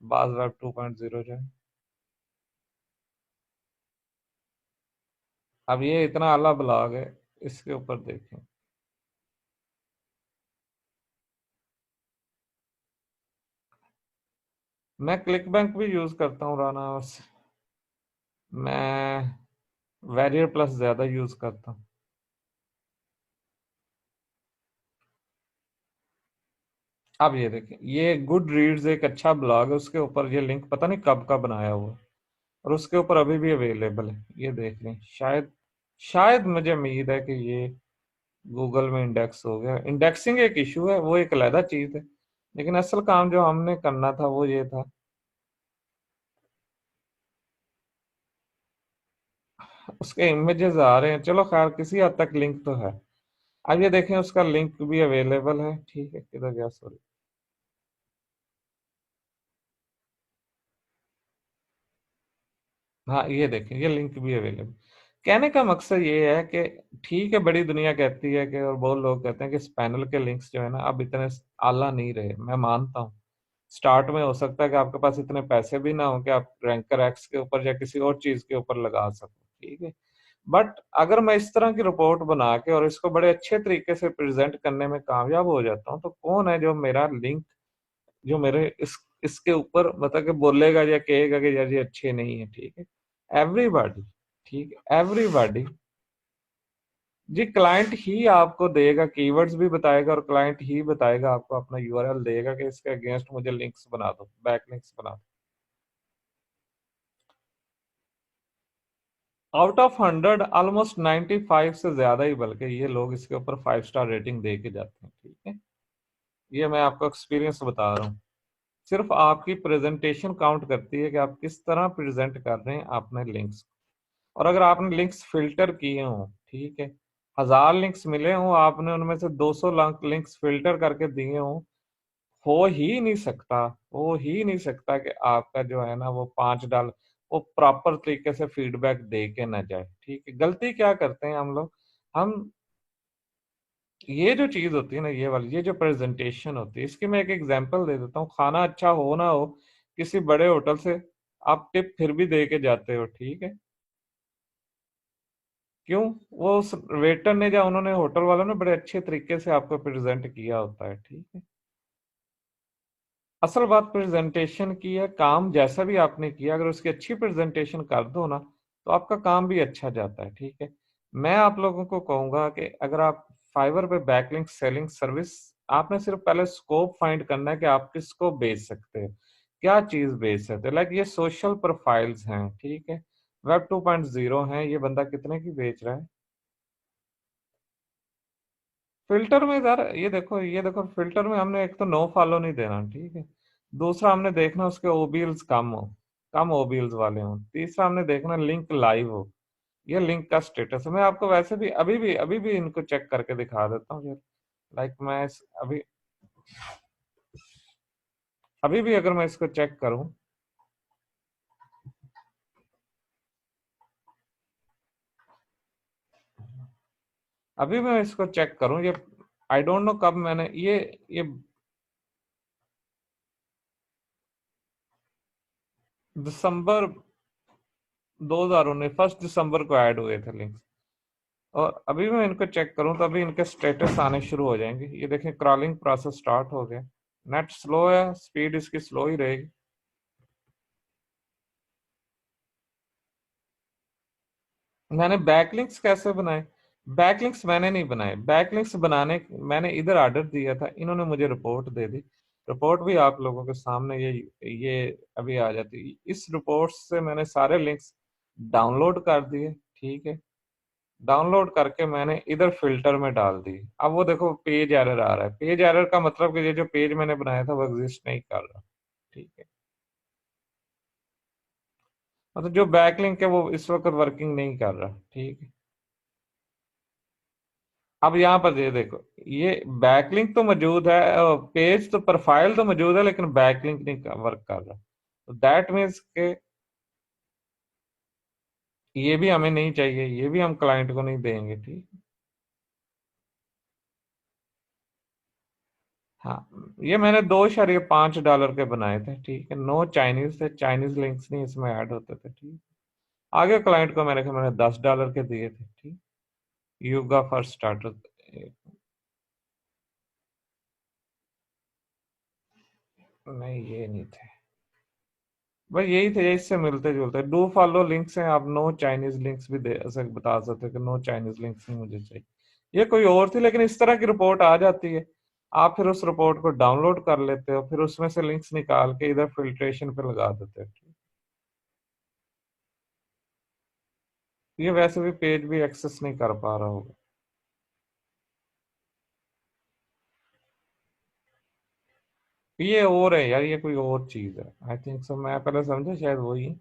बाज वेब 2.0 जो है। अब ये इतना आला ब्लॉग है, इसके ऊपर देखें। मैं क्लिक बैंक भी यूज करता हूँ राना, मैं वेरियर प्लस ज्यादा यूज करता हूँ। अब ये देखिए, ये गुड रीड्स एक अच्छा ब्लॉग है, उसके ऊपर ये लिंक पता नहीं कब का बनाया हुआ है, और उसके ऊपर अभी भी अवेलेबल है, ये देख लें। शायद शायद मुझे उम्मीद है कि ये गूगल में इंडेक्स हो गया। इंडेक्सिंग एक इशू है, वो एक अलग चीज है, लेकिन असल काम जो हमने करना था वो ये था। उसके इमेजेस आ रहे हैं, चलो खैर किसी हद तक लिंक तो है। अब ये देखें, उसका लिंक भी अवेलेबल है, ठीक है। किधर गया, सॉरी। हाँ, ये देखें, ये लिंक भी अवेलेबल। कहने का मकसद ये है कि ठीक है, बड़ी दुनिया कहती है कि, और बहुत लोग कहते हैं कि इस पैनल के लिंक्स जो है ना, अब इतने आला नहीं रहे। मैं मानता हूँ, स्टार्ट में हो सकता है कि आपके पास इतने पैसे भी ना हो कि आप रैंकर एक्स के ऊपर या किसी और चीज के ऊपर लगा सको, ठीक है। बट अगर मैं इस तरह की रिपोर्ट बना के और इसको बड़े अच्छे तरीके से प्रेजेंट करने में कामयाब हो जाता हूँ, तो कौन है जो मेरा लिंक, जो मेरे इसके ऊपर मतलब कि बोलेगा या कहेगा कि यार ये अच्छे नहीं है, ठीक है। एवरीबॉडी, ठीक है, एवरीबॉडी। जी, क्लाइंट ही आपको देगा, कीवर्ड्स भी बताएगा, और क्लाइंट ही बताएगा आपको, अपना यूआरएल देगा कि इसके अगेंस्ट मुझे लिंक्स बना दो, बैक लिंक्स बना दो। आउट ऑफ 100 ऑलमोस्ट 95 से ज्यादा ही, बल्कि ये लोग इसके ऊपर 5 स्टार रेटिंग दे के जाते हैं, ठीक है। ये मैं आपको एक्सपीरियंस बता रहा हूँ। सिर्फ आपकी प्रेजेंटेशन काउंट करती है कि आप किस तरह प्रेजेंट कर रहे हैं अपने लिंक्स। और अगर आपने लिंक्स फिल्टर किए हों, ठीक है, 1000 लिंक्स मिले हों, आपने उनमें से 200 लिंक्स फिल्टर करके दिए हों, हो ही नहीं सकता कि आपका जो है ना वो 5 डाल, वो प्रॉपर तरीके से फीडबैक दे के ना जाए, ठीक है। गलती क्या करते हैं हम लोग, हम ये जो चीज होती है ना, ये वाली, ये जो प्रेजेंटेशन होती है, इसकी मैं एक एग्जांपल दे देता हूँ। खाना अच्छा हो ना हो, किसी बड़े होटल से आप टिप फिर भी दे के जाते हो, ठीक है। क्यों? वो उस वेटर ने या उन्होंने होटल वालों ने बड़े अच्छे तरीके से आपको प्रेजेंट किया होता है, ठीक है। असल बात प्रेजेंटेशन की है। काम जैसा भी आपने किया, अगर उसकी अच्छी प्रेजेंटेशन कर दो ना, तो आपका काम भी अच्छा जाता है। ठीक है, मैं आप लोगों को कहूंगा कि अगर आप फाइवर पे बैकलिंक सेलिंग सर्विस, आपने सिर्फ पहले स्कोप फाइंड करना है कि आप किसको बेच सकते हो, क्या चीज बेच सकते हो। लाइक ये सोशल प्रोफाइल्स हैं, ठीक है, वेब 2.0 है, ये बंदा कितने की बेच रहा है। फिल्टर में यार ये देखो फिल्टर में हमने एक तो नो फॉलो नहीं देना, ठीक है। दूसरा हमने देखना उसके ओबील्स कम हो, कम ओबील्स वाले हो। तीसरा हमने देखना लिंक लाइव हो, ये लिंक का स्टेटस है। मैं आपको वैसे भी अभी भी इनको चेक करके दिखा देता हूँ यार। लाइक अभी भी अगर मैं इसको चेक करूं, अभी मैं इसको चेक करूं, ये आई डोंट नो कब मैंने ये दिसंबर 2019, 1 दिसंबर को ऐड हुए थे लिंक्स। और अभी मैं इनको चेक करूं तो अभी इनके स्टेटस आने शुरू हो जाएंगे। ये देखें क्रॉलिंग प्रोसेस स्टार्ट हो गया। नेट स्लो है, स्पीड इसकी स्लो ही रहेगी। मैंने बैकलिंक्स कैसे बनाए? बैकलिंक्स मैंने नहीं बनाए, बैकलिंक्स बनाने मैंने इधर ऑर्डर दिया था, इन्होंने मुझे रिपोर्ट दे दी। रिपोर्ट भी आप लोगों के सामने ये अभी आ जाती है। इस रिपोर्ट से मैंने सारे लिंक्स डाउनलोड कर दिए, ठीक है। डाउनलोड करके मैंने इधर फिल्टर में डाल दी। अब वो देखो पेज एरर आ रहा है। पेज एरर का मतलब कि ये जो पेज मैंने बनाया था वो एग्जिस्ट नहीं कर रहा, ठीक है। मतलब जो बैकलिंक है वो इस वक्त वर्किंग नहीं कर रहा, ठीक है। अब यहाँ पर ये देखो, ये बैकलिंक तो मौजूद है, पेज तो प्रोफाइल तो मौजूद है, लेकिन बैकलिंक नहीं वर्क कर रहा। तो दैट मीन्स के ये भी हमें नहीं चाहिए, ये भी हम क्लाइंट को नहीं देंगे, ठीक। हाँ, ये मैंने $2.5 के बनाए थे, ठीक है। नो चाइनीज थे, चाइनीज लिंक्स नहीं इसमें ऐड होते थे, ठीक। आगे क्लाइंट को मैंने $10 के दिए थे, ठीक। योगा फॉर स्टार्टर, नहीं ये नहीं थे भाई, यही थे, इससे मिलते जुलते। डू फॉलो लिंक्स हैं, आप नो चाइनीज लिंक्स भी दे ऐसे बता सकते हो कि नो चाइनीज लिंक्स नहीं मुझे चाहिए। ये कोई और थी, लेकिन इस तरह की रिपोर्ट आ जाती है। आप फिर उस रिपोर्ट को डाउनलोड कर लेते हो, फिर उसमें से लिंक्स निकाल के इधर फिल्ट्रेशन पे लगा देते हो। ये वैसे भी पेज भी एक्सेस नहीं कर पा रहा होगा। ये और है यार, ये कोई और चीज है, आई थिंक सो। मैं पहले समझा शायद वही है,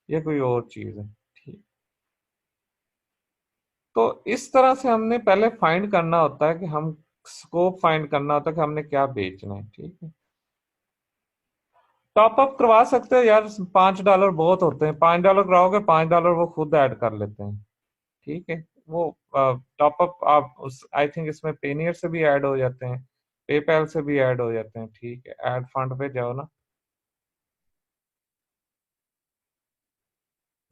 ये कोई और चीज है, ठीक। तो इस तरह से हमने पहले फाइंड करना होता है कि हम स्कोप फाइंड करना होता है कि हमने क्या बेचना है, ठीक है। टॉप अप करवा सकते हो यार, $5 बहुत होते हैं। $5 कराओगे, $5 वो खुद ऐड कर लेते हैं, ठीक है। वो टॉप अप आप उस आई थिंक इसमें पेनियर से भी ऐड हो जाते हैं, पेपैल से भी ऐड हो जाते हैं, ठीक है। ऐड फंड पे जाओ ना,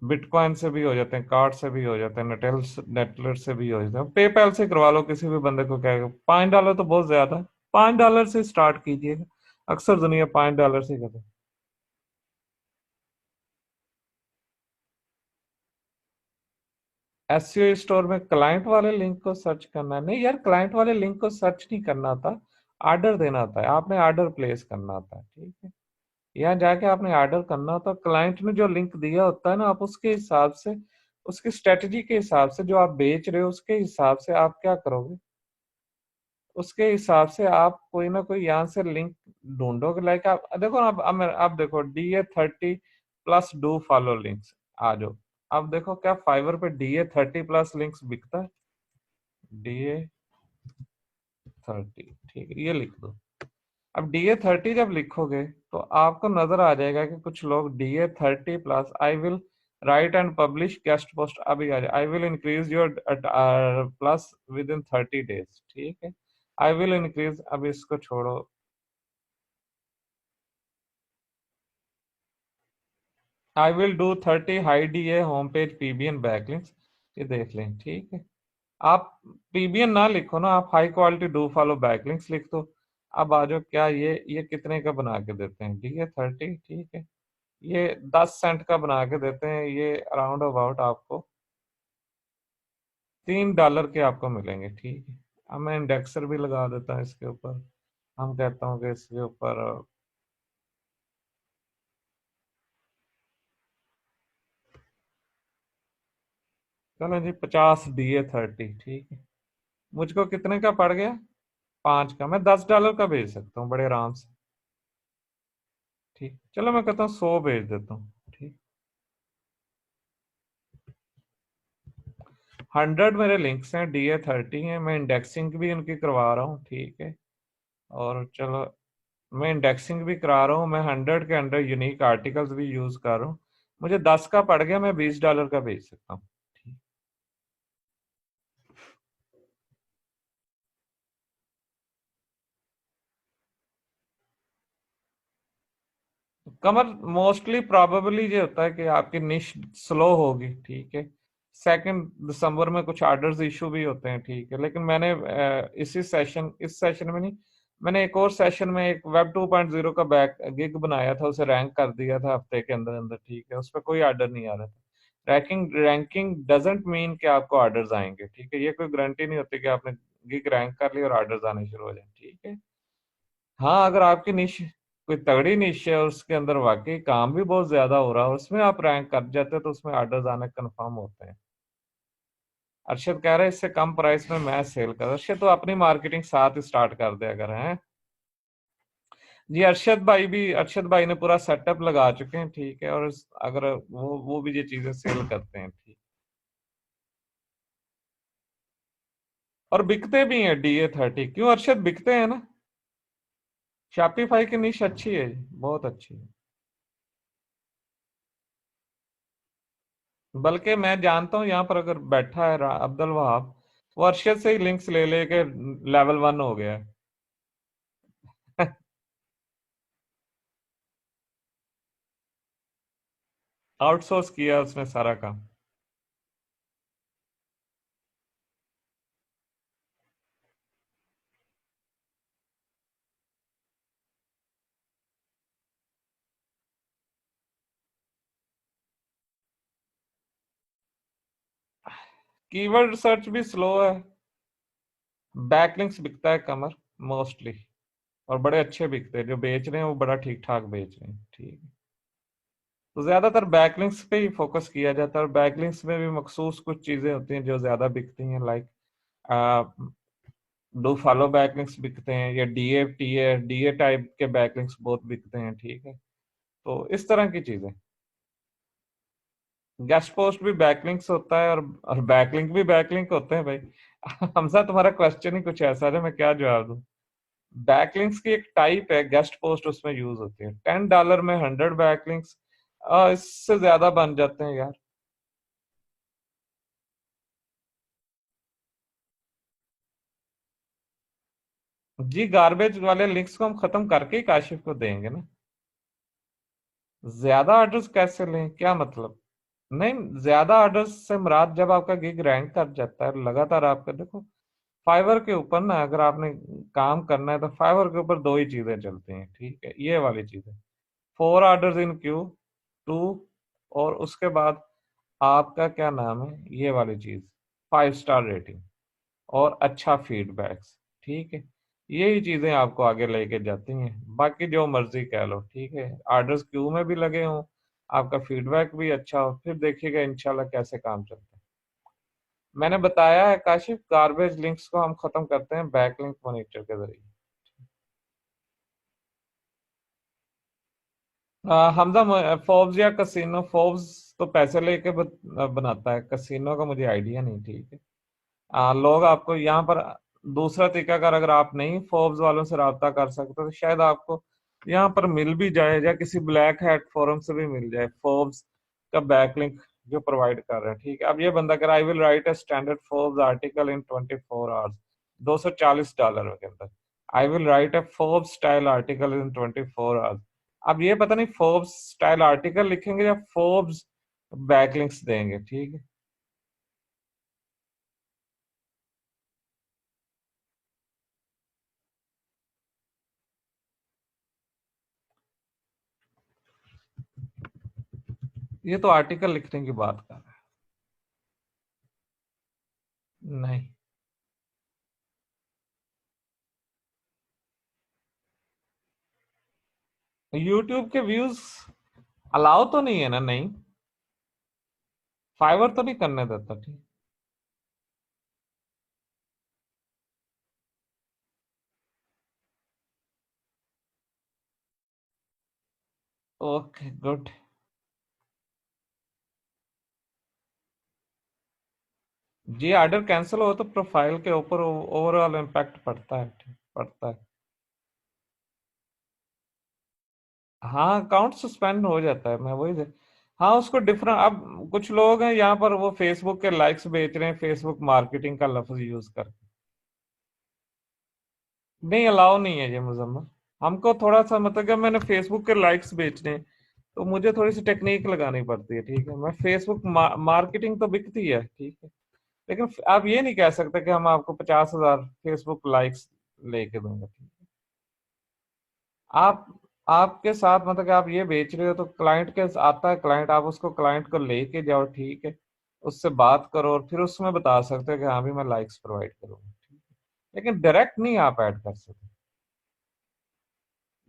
बिटकॉइन से भी हो जाते हैं, कार्ड से भी हो जाते हैं, नेटलेट से भी हो जाते हैं। पेपैल से करवा लो, किसी भी बंदे को कहेगा। $5 तो बहुत ज्यादा है, $5 से स्टार्ट कीजिएगा। अक्सर दुनिया $5 से करते। एसईओ स्टोर में क्लाइंट वाले लिंक को सर्च करना है? नहीं यार, क्लाइंट वाले लिंक को सर्च नहीं करना होता, ऑर्डर देना होता है। आपने ऑर्डर प्लेस करना होता है, ठीक है। यहाँ जाके आपने ऑर्डर करना होता है। क्लाइंट ने जो लिंक दिया होता है ना, आप उसके हिसाब से, उसकी स्ट्रेटजी के हिसाब से, जो आप बेच रहे हो उसके हिसाब से आप क्या करोगे, उसके हिसाब से आप कोई ना कोई यहाँ से लिंक ढूंढोगे। लाइक आप देखो ना, आप देखो DA30 plus do follow links, आ जाओ। आप देखो क्या फाइवर पे DA30 प्लस लिंक्स बिकता है? DA30, ठीक है, ये लिख दो। अब DA30 जब लिखोगे तो आपको नजर आ जाएगा कि कुछ लोग DA30 plus, I will write and publish guest post, अभी आ जाए, I will increase your plus with in 30 days, ठीक है। आई विल इंक्रीज, अब इसको छोड़ो। I will do 30 high DA home page PBN backlinks, ये देख लें, ठीक है। आप PBN ना लिखो ना, आप high quality do follow backlinks लिख दो। अब आ जाओ, क्या ये कितने का बना के देते हैं? DA30, ठीक है। ये 10 सेंट का बना के देते हैं, ये अराउंड अबाउट आपको $3 के आपको मिलेंगे, ठीक है। अब मैं इंडेक्सर भी लगा देता हूँ इसके ऊपर। हम कहता हूँ कि इसके ऊपर चलो जी 50 DA30, ठीक है। मुझको कितने का पड़ गया? 5 का। मैं $10 का भेज सकता हूँ बड़े आराम से, ठीक। चलो मैं कहता हूँ 100 भेज देता हूँ, ठीक। 100 मेरे लिंक्स हैं, DA30 हैं, मैं इंडेक्सिंग भी उनकी करवा रहा हूँ, ठीक है। और चलो मैं इंडेक्सिंग भी करा रहा हूँ, मैं 100 के अंडर यूनिक आर्टिकल्स भी यूज कर रहा हूँ। मुझे 10 का पड़ गया, मैं $20 का भेज सकता हूँ, ठीक। कमर मोस्टली प्रोबेबली ये होता है कि आपकी निश स्लो होगी, ठीक है। 2 दिसंबर में कुछ ऑर्डर्स इशू भी होते हैं, ठीक है। लेकिन मैंने इस सेशन में नहीं, मैंने एक और सेशन में एक वेब 2.0 का बैक गिग बनाया था, उसे रैंक कर दिया था हफ्ते के अंदर अंदर, ठीक है। उस पर कोई ऑर्डर नहीं आ रहा था। रैंकिंग डजेंट मीन कि आपको ऑर्डर्स आएंगे, ठीक है। ये कोई गारंटी नहीं होती कि आपने गिग रैंक कर लिया और ऑर्डर्स आने शुरू हो जाए, ठीक है। हाँ, अगर आपकी निश कोई तगड़ी निश है और उसके अंदर वाकई काम भी बहुत ज्यादा हो रहा है और उसमें आप रैंक कर जाते हैं, तो उसमें ऑर्डर्स आने कंफर्म होते हैं। अरशद कह रहे हैं इससे कम प्राइस में मैं सेल कर। अरशद तो अपनी मार्केटिंग साथ ही स्टार्ट कर दे अगर है जी। अरशद भाई ने पूरा सेटअप लगा चुके हैं, ठीक है। और अगर वो भी ये चीजें सेल करते हैं, ठीक। और बिकते भी हैं DA30, क्यों अरशद, बिकते हैं ना। शॉपिफाई की निश अच्छी है जी, बहुत अच्छी है। बल्कि मैं जानता हूँ यहाँ पर अगर बैठा है अब्दुल वहाब, वो अरशद से ही लिंक्स ले लेके लेवल 1 हो गया है। आउटसोर्स किया उसने सारा काम। कीवर्ड सर्च भी स्लो है। बैकलिंक्स बिकता है कमर मोस्टली, और बड़े अच्छे बिकते हैं। जो बेच रहे हैं वो बड़ा ठीक ठाक बेच रहे हैं, ठीक है। तो ज्यादातर बैकलिंक्स पे ही फोकस किया जाता है, और बैकलिंक्स में भी मखसूस कुछ चीजें होती हैं जो ज्यादा बिकती हैं, लाइक डू फॉलो बैकलिंक्स बिकते हैं, या डीए टाइप के बैकलिंक्स बहुत बिकते हैं, ठीक है। तो इस तरह की चीजें। गेस्ट पोस्ट भी बैकलिंक्स होता है, और बैकलिंक भी बैकलिंक होते हैं भाई। हमसा तुम्हारा क्वेश्चन ही कुछ ऐसा है, मैं क्या जवाब दूं। बैकलिंक्स की एक टाइप है गेस्ट पोस्ट, उसमें यूज होती है। $10 में 100 बैकलिंक्स, इससे ज्यादा बन जाते हैं यार। जी गार्बेज वाले लिंक्स को हम खत्म करके ही काशिफ को देंगे ना। ज्यादा ऑर्डर्स कैसे लें, क्या मतलब? नहीं, ज्यादा ऑर्डर्स से मुराद जब आपका गिग रैंक कर जाता है लगातार। आपका देखो, फाइवर के ऊपर ना अगर आपने काम करना है तो फाइवर के ऊपर दो ही चीजें चलती हैं, ठीक है। ये वाली चीजें, 4 ऑर्डर्स इन क्यू, 2, और उसके बाद आपका क्या नाम है ये वाली चीज, 5 स्टार रेटिंग और अच्छा फीडबैक्स, ठीक है। यही चीजें आपको आगे लेके जाती हैं। बाकी जो मर्जी कह लो, ठीक है। ऑर्डर्स क्यू में भी लगे हों, आपका फीडबैक भी अच्छा हो, फिर देखिएगा इंशाल्लाह कैसे काम चलता है। मैंने बताया है काशिफ, गार्बेज लिंक्स को हम खत्म करते हैं बैकलिंक मॉनिटर के जरिए। हमजा, फोर्ब्स या कसिनो, फोर्ब्स तो पैसे लेके बनाता है, कसिनो का मुझे आइडिया नहीं, ठीक है। लोग आपको यहाँ पर दूसरा तरीका, अगर आप नहीं फोर्ब्स वालों से रब्ता कर सकते तो शायद आपको यहाँ पर मिल भी जाए, या किसी ब्लैक हैट फोरम से भी मिल जाए फोर्ब्स का बैकलिंक जो प्रोवाइड कर रहे हैं, ठीक है। अब ये बंदा कह रहा है I will write a standard Forbes article in 24 hours, $240 के अंदर। I will write A Forbes style article in 24 hours. अब ये पता नहीं फोर्ब्स स्टाइल आर्टिकल लिखेंगे या फोर्ब्स बैकलिंक्स देंगे, ठीक है। ये तो आर्टिकल लिखने की बात कर रहा है। नहीं, यूट्यूब के व्यूज अलाउ तो नहीं है ना? नहीं, फाइवर तो नहीं करने देता। ठीक, ओके गुड। जी, ऑर्डर कैंसिल हो तो प्रोफाइल के ऊपर ओवरऑल इम्पैक्ट पड़ता है। ठीक, पड़ता है। हाँ, अकाउंट सस्पेंड हो जाता है, मैं वही हाँ, उसको डिफरेंट। अब कुछ लोग हैं यहाँ पर, वो फेसबुक के लाइक्स बेच रहे हैं, फेसबुक मार्केटिंग का लफ्ज यूज करके। नहीं, अलाउ नहीं है ये मुजम्मल। हमको थोड़ा सा मतलब कि मैंने फेसबुक के लाइक्स बेचने हैं, तो मुझे थोड़ी सी टेक्निक लगानी पड़ती है। ठीक है, मैं फेसबुक मार्केटिंग तो बिकती है, ठीक है, लेकिन आप ये नहीं कह सकते कि हम आपको 50,000 फेसबुक लाइक्स लेके दूंगा। ठीक है, आप आपके साथ मतलब कि आप ये बेच रहे हो, तो क्लाइंट के आता है क्लाइंट, आप उसको क्लाइंट को लेके जाओ, ठीक है, उससे बात करो और फिर उसमें बता सकते हो कि हाँ भी मैं लाइक्स प्रोवाइड करूंगा। ठीक है, लेकिन डायरेक्ट नहीं आप ऐड कर सकते।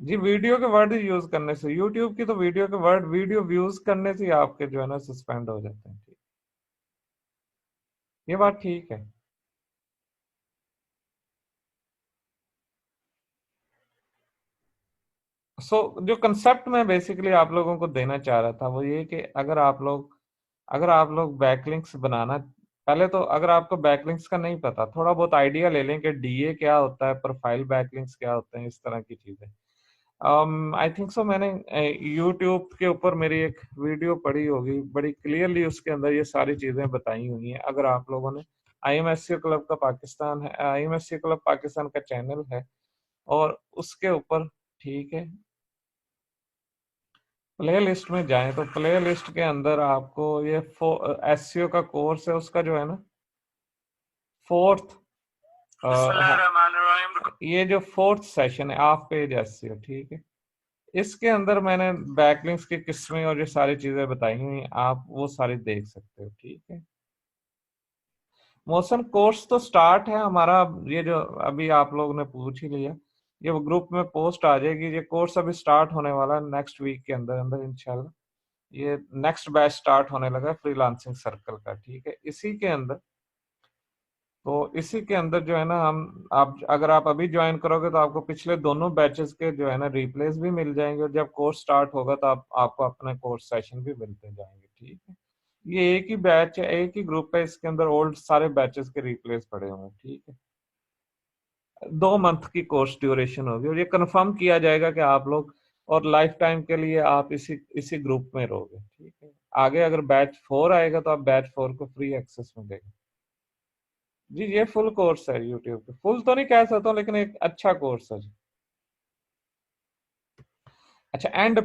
जी, वीडियो के वर्ड यूज करने से, यूट्यूब की तो वीडियो के वर्ड, वीडियो व्यूज करने से ही आपके जो है ना सस्पेंड हो जाते हैं। ठीक, ये बात ठीक है। जो कंसेप्ट मैं बेसिकली आप लोगों को देना चाह रहा था वो ये कि अगर आप लोग बैकलिंक्स बनाना, पहले तो अगर आपको बैकलिंक्स का नहीं पता, थोड़ा बहुत आइडिया ले लें कि डीए क्या होता है, प्रोफाइल बैकलिंक्स क्या होते हैं, इस तरह की चीजें। आई थिंक सो मैंने यूट्यूब के ऊपर मेरी एक वीडियो पड़ी होगी, बड़ी क्लियरली उसके अंदर ये सारी चीजें बताई हुई हैं। अगर आप लोगों ने, आईएमएससी क्लब का पाकिस्तान है, आईएमएससी क्लब पाकिस्तान का चैनल है, और उसके ऊपर, ठीक है, प्ले लिस्ट में जाएं तो प्ले लिस्ट के अंदर आपको ये एससीओ का कोर्स है, उसका जो है ना फोर्थ, ये जो फोर्थ सेशन है, हाफ पेज एससीओ, ठीक है, इसके अंदर मैंने बैकलिंक्स की किस्में और ये सारी चीजें बताई हुई हैं, आप वो सारी देख सकते हो। ठीक है, मोशन कोर्स तो स्टार्ट है हमारा। ये जो अभी आप लोगों ने पूछ ही लिया, ये वो ग्रुप में पोस्ट आ जाएगी, ये कोर्स अभी स्टार्ट होने वाला है नेक्स्ट वीक के अंदर अंदर इंशाल्लाह। ये नेक्स्ट बैच स्टार्ट होने लगा है फ्रीलांसिंग सर्कल का। ठीक है, इसी के अंदर जो है ना हम, आप अगर आप अभी ज्वाइन करोगे तो आपको पिछले दोनों बैचेस के जो है ना रिप्लेस भी मिल जाएंगे, और जब कोर्स स्टार्ट होगा तो आपको अपने कोर्स सेशन भी मिलते जाएंगे। ठीक है, ये एक ही बैच है, एक ही ग्रुप है, इसके अंदर ओल्ड सारे बैचेस के रिप्लेस पड़े हुए हैं। ठीक है, 2 मंथ की कोर्स ड्यूरेशन होगी, और ये कंफर्म किया जाएगा कि आप लोग और लाइफ टाइम के लिए आप इसी इसी ग्रुप में रहोगे। ठीक है, आगे अगर बैच 4 आएगा तो आप बैच 4 को फ्री एक्सेस मिलेगा। जी, ये फुल कोर्स है यूट्यूब पे, फुल तो नहीं कह सकता हूँ, लेकिन एक अच्छा कोर्स है जी। अच्छा, एंड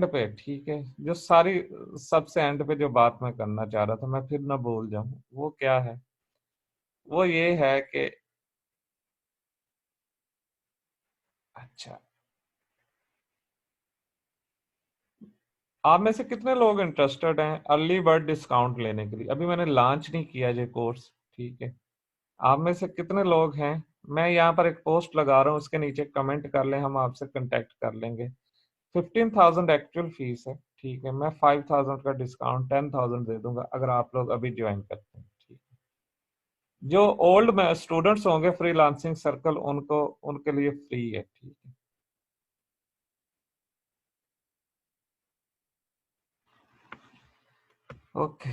पे ठीक है, जो सारी सबसे एंड पे जो बात मैं करना चाह रहा था, मैं फिर ना भूल जाऊं, वो क्या है, वो ये है कि, अच्छा, आप में से कितने लोग इंटरेस्टेड हैं अर्ली बर्ड डिस्काउंट लेने के लिए? अभी मैंने लॉन्च नहीं किया ये कोर्स, ठीक है, आप में से कितने लोग हैं? मैं यहाँ पर एक पोस्ट लगा रहा हूँ, उसके नीचे कमेंट कर लें, हम आपसे कांटेक्ट कर लेंगे। 15,000 एक्चुअल फीस है, ठीक है, मैं 5,000 का डिस्काउंट 10,000 दे दूंगा अगर आप लोग अभी ज्वाइन करते हैं। ठीक है, जो ओल्ड में स्टूडेंट्स होंगे फ्रीलांसिंग सर्कल, उनको उनके लिए फ्री है। ठीक है, ओके।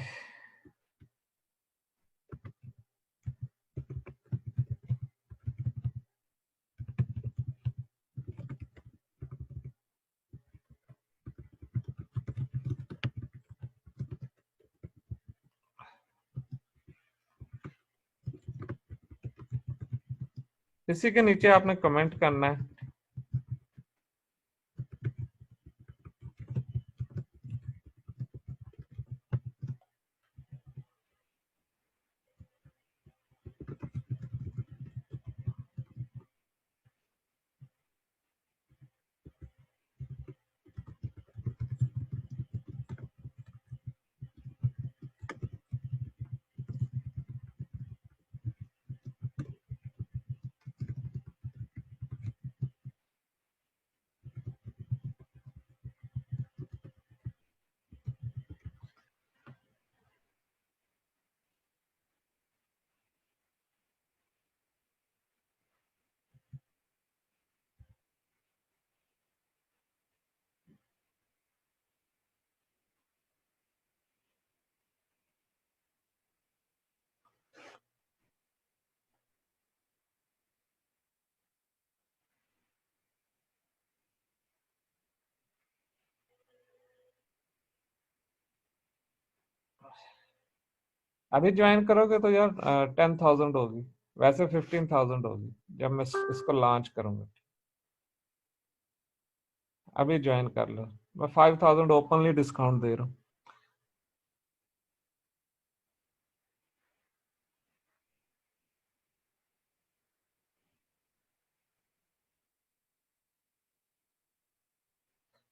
इसी के नीचे आपने कमेंट करना है। अभी ज्वाइन करोगे तो यार 10,000 होगी, वैसे 15,000 होगी जब मैं इसको लॉन्च करूंगा। अभी ज्वाइन कर लो, मैं 5,000 ओपनली डिस्काउंट दे रहा हूँ।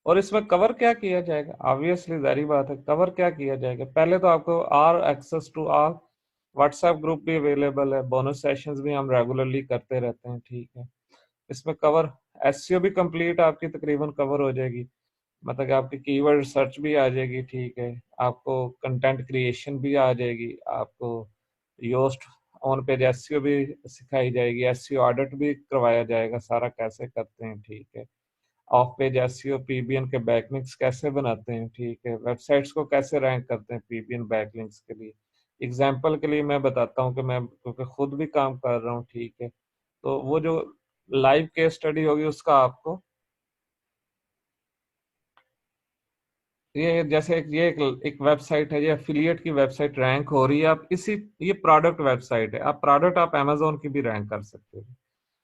और इसमें कवर क्या किया जाएगा, ऑब्वियसली जारी बात है, कवर क्या किया जाएगा, पहले तो आपको our access to our WhatsApp group भी अवेलेबल है, बोनस सेशंस भी हम रेगुलरली करते रहते हैं, ठीक है। इसमें कवर एसईओ भी कंप्लीट आपकी तकरीबन कवर हो जाएगी, मतलब कि आपकी कीवर्ड सर्च भी आ जाएगी, ठीक है। आपको कंटेंट क्रिएशन भी आ जाएगी, आपको योस्ट ऑन पेज एसईओ भी सिखाई जाएगी, एसईओ ऑडिट भी करवाया जाएगा, सारा कैसे करते हैं, ठीक है। ऑफ पेज एसईओ पीबीएन के बैकलिंक्स कैसे बनाते हैं, ठीक है। वेबसाइट्स को कैसे रैंक करते हैं पीबीएन बैकलिंक्स के लिए। एग्जाम्पल के लिए मैं बताता हूँ कि मैं क्योंकि खुद भी काम कर रहा हूँ, ठीक है। तो वो जो लाइव केस स्टडी होगी उसका आपको, ये जैसे एक वेबसाइट है, ये एफिलिएट की वेबसाइट रैंक हो रही है, आप इसी, ये प्रोडक्ट वेबसाइट है, आप प्रोडक्ट आप अमेजोन की भी रैंक कर सकते हो।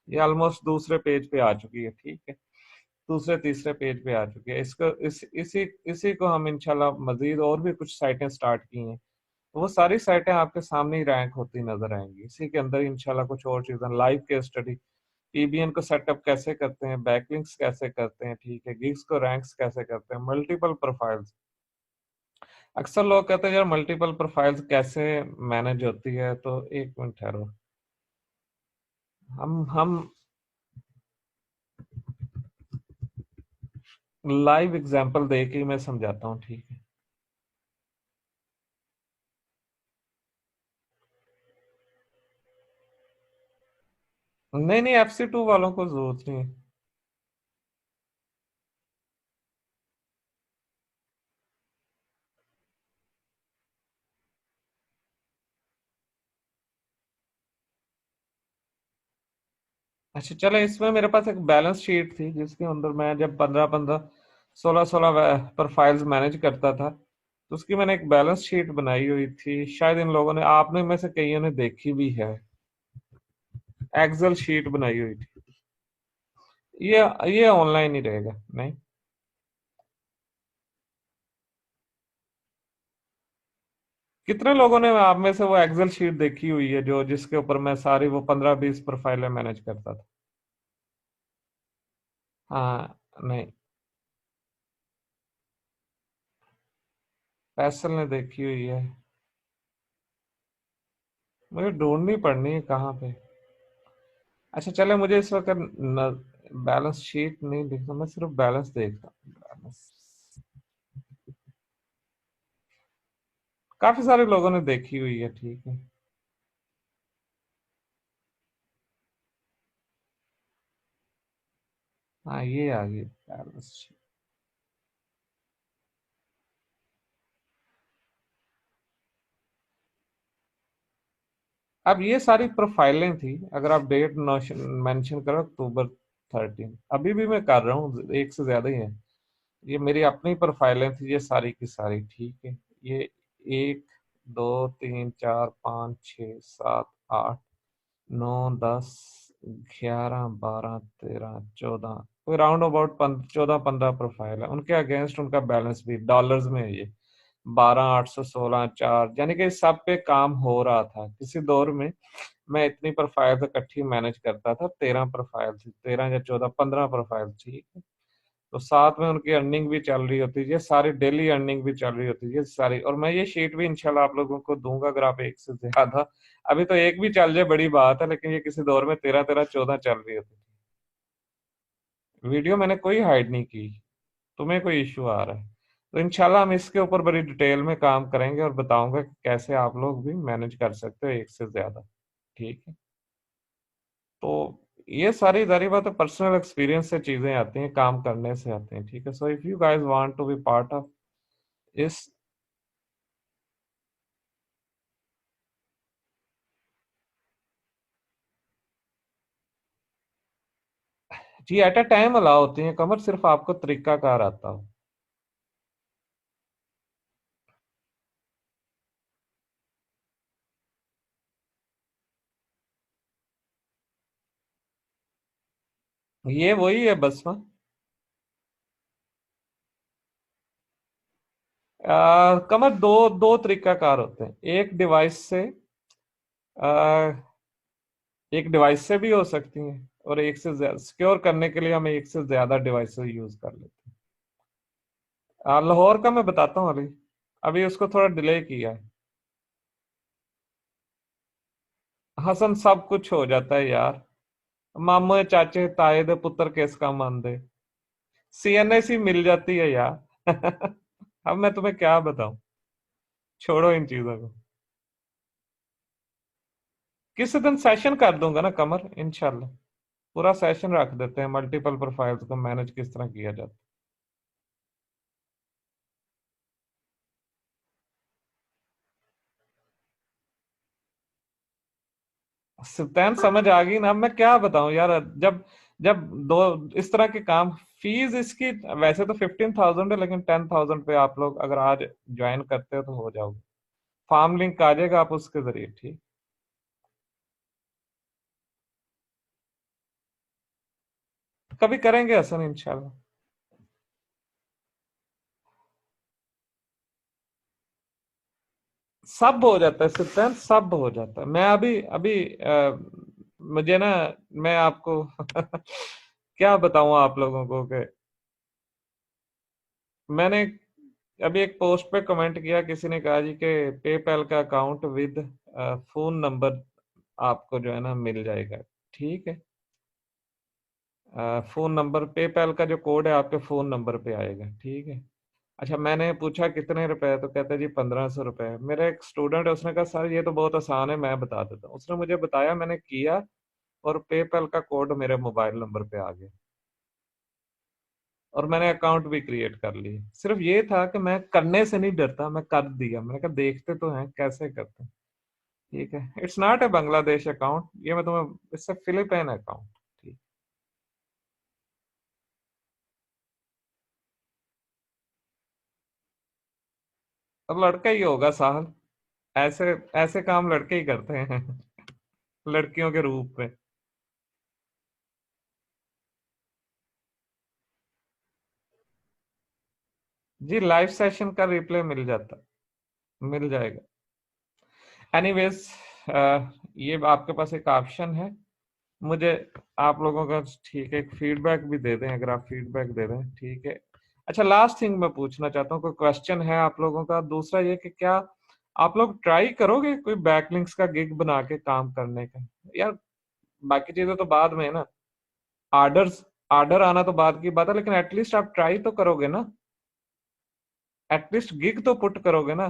ये ऑलमोस्ट दूसरे पेज पे आ चुकी है, ठीक है। दूसरे तीसरे पेज पे आ चुकी है, इसको इसी इसी को हम इंशाल्लाह मजीद और भी कुछ साइटें स्टार्ट की हैं, तो वो सारी साइटें आपके सामने ही रैंक होती नजर आएंगी। इसी के अंदर इंशाल्लाह कुछ और चीजें, लाइव केस स्टडी, पीबीएन को सेटअप कैसे करते हैं, बैकलिंक्स कैसे करते हैं, ठीक है, गिग्स को रैंक्स कैसे करते हैं, मल्टीपल प्रोफाइल्स। अक्सर लोग कहते हैं यार मल्टीपल प्रोफाइल्स कैसे मैनेज होती है, तो एक मिनट ठहरो, हम लाइव एग्जांपल दे के मैं समझाता हूँ, ठीक है। नहीं नहीं, FC2 वालों को जरूरत नहीं है। अच्छा चलो, इसमें मेरे पास एक बैलेंस शीट थी जिसके अंदर मैं जब 15-15, 16-16 प्रोफाइल्स मैनेज करता था, तो उसकी मैंने एक बैलेंस शीट बनाई हुई थी, शायद इन लोगों ने, आपने में से कईयों ने देखी भी है। एक्सेल शीट बनाई हुई थी। ये ऑनलाइन ही रहेगा, नहीं। कितने लोगों ने आप में से वो एक्सेल शीट देखी हुई है जो जिसके ऊपर मैं सारी वो 15-20 प्रोफाइलें मैनेज करता था। हाँ। नहीं, फैसल ने देखी हुई है। मुझे ढूंढनी पड़नी है कहाँ पे। अच्छा चले, मुझे इस वक्त बैलेंस शीट नहीं दिखता, मैं सिर्फ बैलेंस देखता हूँ, बैलेंस। काफी सारे लोगों ने देखी हुई है, ठीक है। हाँ ये आ गई बैलेंस शीट। अब ये सारी प्रोफाइलें थी, अगर आप डेट मेंशन करो October 13, अभी भी मैं कर रहा हूँ, एक से ज्यादा ही है। ये मेरी अपनी प्रोफाइलें थी ये सारी की सारी, ठीक है। ये 1, 2, 3, 4, 5, 6, 7, 8, 9, 10, 11, 12, 13, 14, कोई राउंड अबाउट 14-15 प्रोफाइल है, उनके अगेंस्ट उनका बैलेंस भी डॉलर्स में है ये 12,816 4, यानी कि सब पे काम हो रहा था किसी दौर में। मैं इतनी प्रोफाइल इकट्ठी मैनेज करता था, 13 प्रोफाइल थी, 13 या 14, 15 प्रोफाइल थी। तो साथ में उनकी अर्निंग भी चल रही होती है, ये सारी डेली अर्निंग भी चल रही होती है ये सारी, और मैं ये शीट भी इंशाल्लाह आप लोगों को दूंगा अगर आप एक से ज्यादा, अभी तो एक भी चल जाए बड़ी बात है, लेकिन ये किसी दौर में 13-13, 14 चल रही होती थी। वीडियो मैंने कोई हाइड नहीं की, तुम्हें कोई इश्यू आ रहा है तो इंशाल्लाह हम इसके ऊपर बड़ी डिटेल में काम करेंगे और बताऊंगा कि कैसे आप लोग भी मैनेज कर सकते हो एक से ज्यादा, ठीक है। तो ये सारी सारी बात पर्सनल एक्सपीरियंस से चीजें आती हैं, काम करने से आती हैं, ठीक है। So if you guys want to be part of इस, जी एट अ टाइम अलाउ होती है कमर, सिर्फ आपको तरीकाकार आता हो। ये वही है बस में। कमर दो दो तरीका कार होते हैं। एक डिवाइस से भी हो सकती हैं, और एक से सिक्योर करने के लिए हम एक से ज्यादा डिवाइस यूज कर लेते हैं। लाहौर का मैं बताता हूँ अभी। अभी उसको थोड़ा डिले किया है। हसन सब कुछ हो जाता है यार। मामू चाचे ताए दे पुत्र किसका मान दे। सीएनएस ही मिल जाती है यार। अब मैं तुम्हें क्या बताऊं। छोड़ो इन चीजों को। किसी दिन सेशन कर दूंगा ना कमर, इंशाल्लाह। पूरा सेशन रख देते हैं, मल्टीपल प्रोफाइल्स को मैनेज किस तरह किया जाता है। सिर्फ समझ आ गई ना। अब मैं क्या बताऊं यार। जब जब दो इस तरह के काम, फीस इसकी वैसे तो 15,000 है, लेकिन 10,000 पे आप लोग अगर आज ज्वाइन करते हो तो हो जाओगे। फार्म लिंक आ जाएगा, आप उसके जरिए। ठीक। कभी करेंगे हसन, इंशाल्लाह। सब हो जाता है सिद्धांत, सब हो जाता है। मैं अभी अभी मुझे ना, मैं आपको क्या बताऊं आप लोगों को कि मैंने अभी एक पोस्ट पे कमेंट किया, किसी ने कहा जी कि पेपैल का अकाउंट विद फोन नंबर आपको जो है ना मिल जाएगा। ठीक है। फोन नंबर, पेपैल का जो कोड है आपके फोन नंबर पे आएगा। ठीक है। अच्छा, मैंने पूछा कितने रुपए, तो कहते जी 1,500 रुपए। मेरा एक स्टूडेंट है, उसने कहा सर ये तो बहुत आसान है, मैं बता देता हूँ। उसने मुझे बताया, मैंने किया, और पेपैल का कोड मेरे मोबाइल नंबर पे आ गया, और मैंने अकाउंट भी क्रिएट कर लिया। सिर्फ ये था कि मैं करने से नहीं डरता, मैं कर दिया। मैंने कहा देखते तो हैं कैसे करते हैं। ठीक है। It's not a Bangladesh account, ये मैं तुम्हें, इससे फिलिपाइन अकाउंट। ठीक। अब लड़का ही होगा साहब। ऐसे ऐसे काम लड़के ही करते हैं। लड़कियों के रूप में। जी लाइव सेशन का रिप्ले मिल जाता, मिल जाएगा। एनीवेज, ये आपके पास एक ऑप्शन है। मुझे आप लोगों का, ठीक है, एक फीडबैक भी दे दें, अगर आप फीडबैक दे दें। ठीक है। अच्छा, लास्ट थिंग मैं पूछना चाहता हूँ, कोई क्वेश्चन है आप लोगों का? दूसरा ये कि क्या आप लोग ट्राई करोगे कोई बैकलिंक्स का गिग बना के काम करने का? यार बाकी चीजें तो बाद में है ना। ऑर्डर्स, ऑर्डर आना तो बाद की बात है, लेकिन एटलीस्ट आप ट्राई तो करोगे ना। एटलीस्ट गिग तो पुट करोगे ना।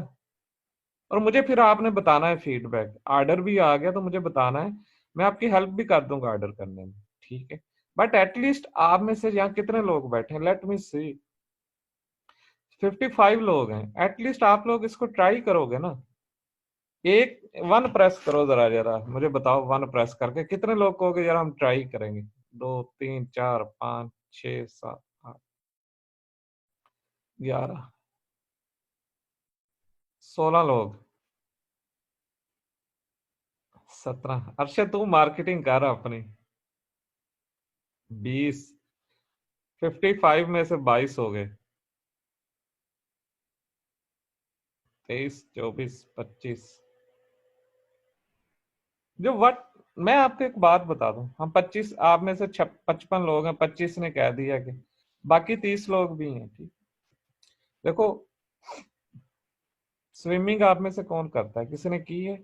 और मुझे फिर आपने बताना है फीडबैक। ऑर्डर भी आ गया तो मुझे बताना है। मैं आपकी हेल्प भी कर दूंगा ऑर्डर करने में। ठीक है। बट एटलीस्ट आप में से यहाँ कितने लोग बैठे हैं, लेट मी सी। 55 लोग हैं। एटलीस्ट आप लोग इसको ट्राई करोगे ना। एक वन प्रेस करो, जरा जरा मुझे बताओ, वन प्रेस करके कितने लोग कहोगे यार हम ट्राई करेंगे? दो, तीन, चार, पाँच, छः, सात, आठ, 11, 16 लोग, 17। अर्षद तू मार्केटिंग कर अपनी। 20। 55 में से 22 हो गए। 23, 24, 25। जो वट मैं आपको एक बात बता दूं, हम 25, आप में से 55 लोग हैं, 25 ने कह दिया कि बाकी 30 लोग भी हैं। ठीक। देखो, स्विमिंग आप में से कौन करता है, किसी ने की है?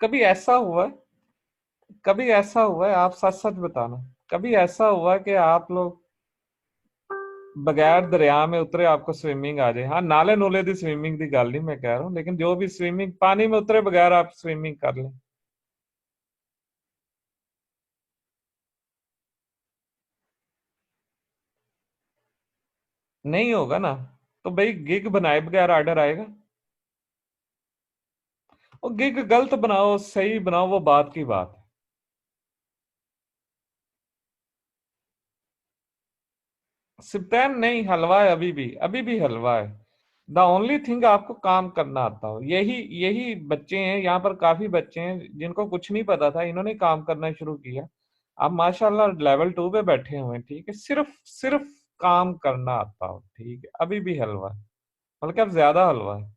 कभी ऐसा हुआ है? कभी ऐसा हुआ है, आप सच सच बताना। कभी ऐसा हुआ है कि आप लोग बगैर दरिया में उतरे आपको स्विमिंग आ जाए? हाँ, नाले नूले दी स्विमिंग दी गल नहीं मैं कह रहा हूँ, लेकिन जो भी स्विमिंग, पानी में उतरे बगैर आप स्विमिंग कर लें। नहीं होगा ना। तो भाई गिग बनाए बगैर ऑर्डर आएगा? वो गिग गलत बनाओ सही बनाओ, वो बात की बात है। सिप्टैन नहीं, हलवा है, अभी भी हलवा है। द ओनली थिंग आपको काम करना आता हो। यही यही बच्चे हैं यहाँ पर, काफी बच्चे हैं जिनको कुछ नहीं पता था, इन्होंने काम करना शुरू किया। अब माशाल्लाह लेवल 2 पे बैठे हुए हैं, ठीक है। सिर्फ सिर्फ काम करना आता हो, ठीक है। अभी भी हलवा है, बल्कि अब ज्यादा हलवा है।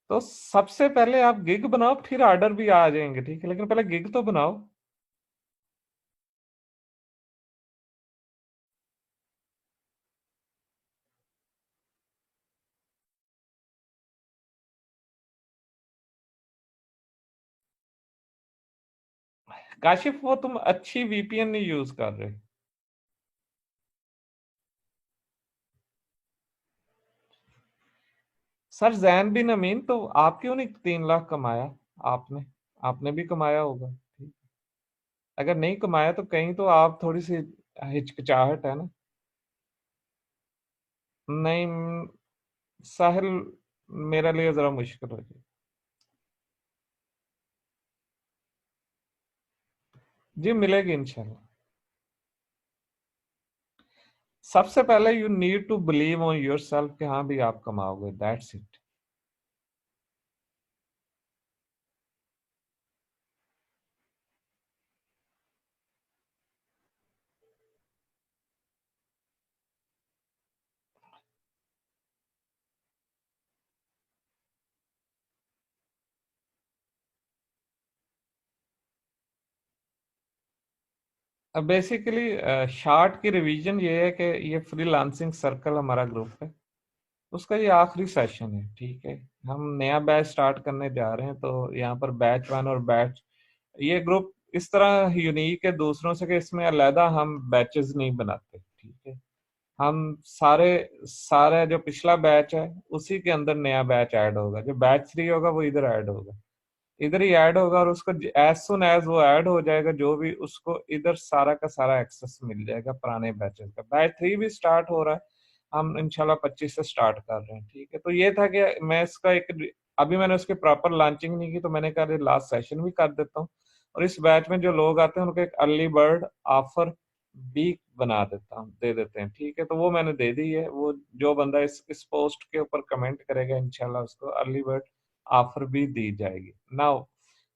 तो सबसे पहले आप गिग बनाओ, फिर ऑर्डर भी आ जाएंगे, ठीक है, लेकिन पहले गिग तो बनाओ। काशिफ, वो तुम अच्छी वीपीएन नहीं यूज कर रहे। सर जैन बिन अमीन, तो आप क्यों नहीं 3 लाख कमाया? आपने आपने भी कमाया होगा, ठीक। अगर नहीं कमाया तो कहीं तो आप थोड़ी सी हिचकिचाहट है ना। नहीं साहिल, मेरे लिए जरा मुश्किल हो जाए। जी मिलेगी इंशाल्लाह। सबसे पहले you need to believe on yourself कि हाँ भी आप कमाओगे, दैट्स इट। अब बेसिकली शार्ट की रिवीजन ये है कि ये फ्रीलांसिंग सर्कल हमारा ग्रुप है, उसका ये आखिरी सेशन है, ठीक है। हम नया बैच स्टार्ट करने जा रहे हैं, तो यहाँ पर बैच 1 और बैच, ये ग्रुप इस तरह यूनिक है दूसरों से कि इसमें अलहदा हम बैचेस नहीं बनाते, ठीक है। हम सारे सारे जो पिछला बैच है उसी के अंदर नया बैच ऐड होगा, जो बैच 3 होगा वो इधर ऐड होगा, इधर ही ऐड होगा, और उसको एज सुन एज वो ऐड हो जाएगा जो भी, उसको इधर सारा का सारा एक्सेस मिल जाएगा पुराने बैचेस का। बैच 3 भी स्टार्ट हो रहा है, हम इंशाल्लाह 25 से स्टार्ट कर रहे हैं, ठीक है। तो ये था कि मैं इसका एक, अभी मैंने उसकी प्रॉपर लॉन्चिंग नहीं की, तो मैंने कहा लास्ट सेशन भी कर देता हूँ, और इस बैच में जो लोग आते हैं उनको एक अर्ली बर्ड ऑफर भी बना देता हूँ, दे देते हैं, ठीक है। तो वो मैंने दे दी है, वो जो बंदा इस पोस्ट के ऊपर कमेंट करेगा इंशाल्लाह उसको अर्ली बर्ड ऑफर भी दी जाएगी। नाउ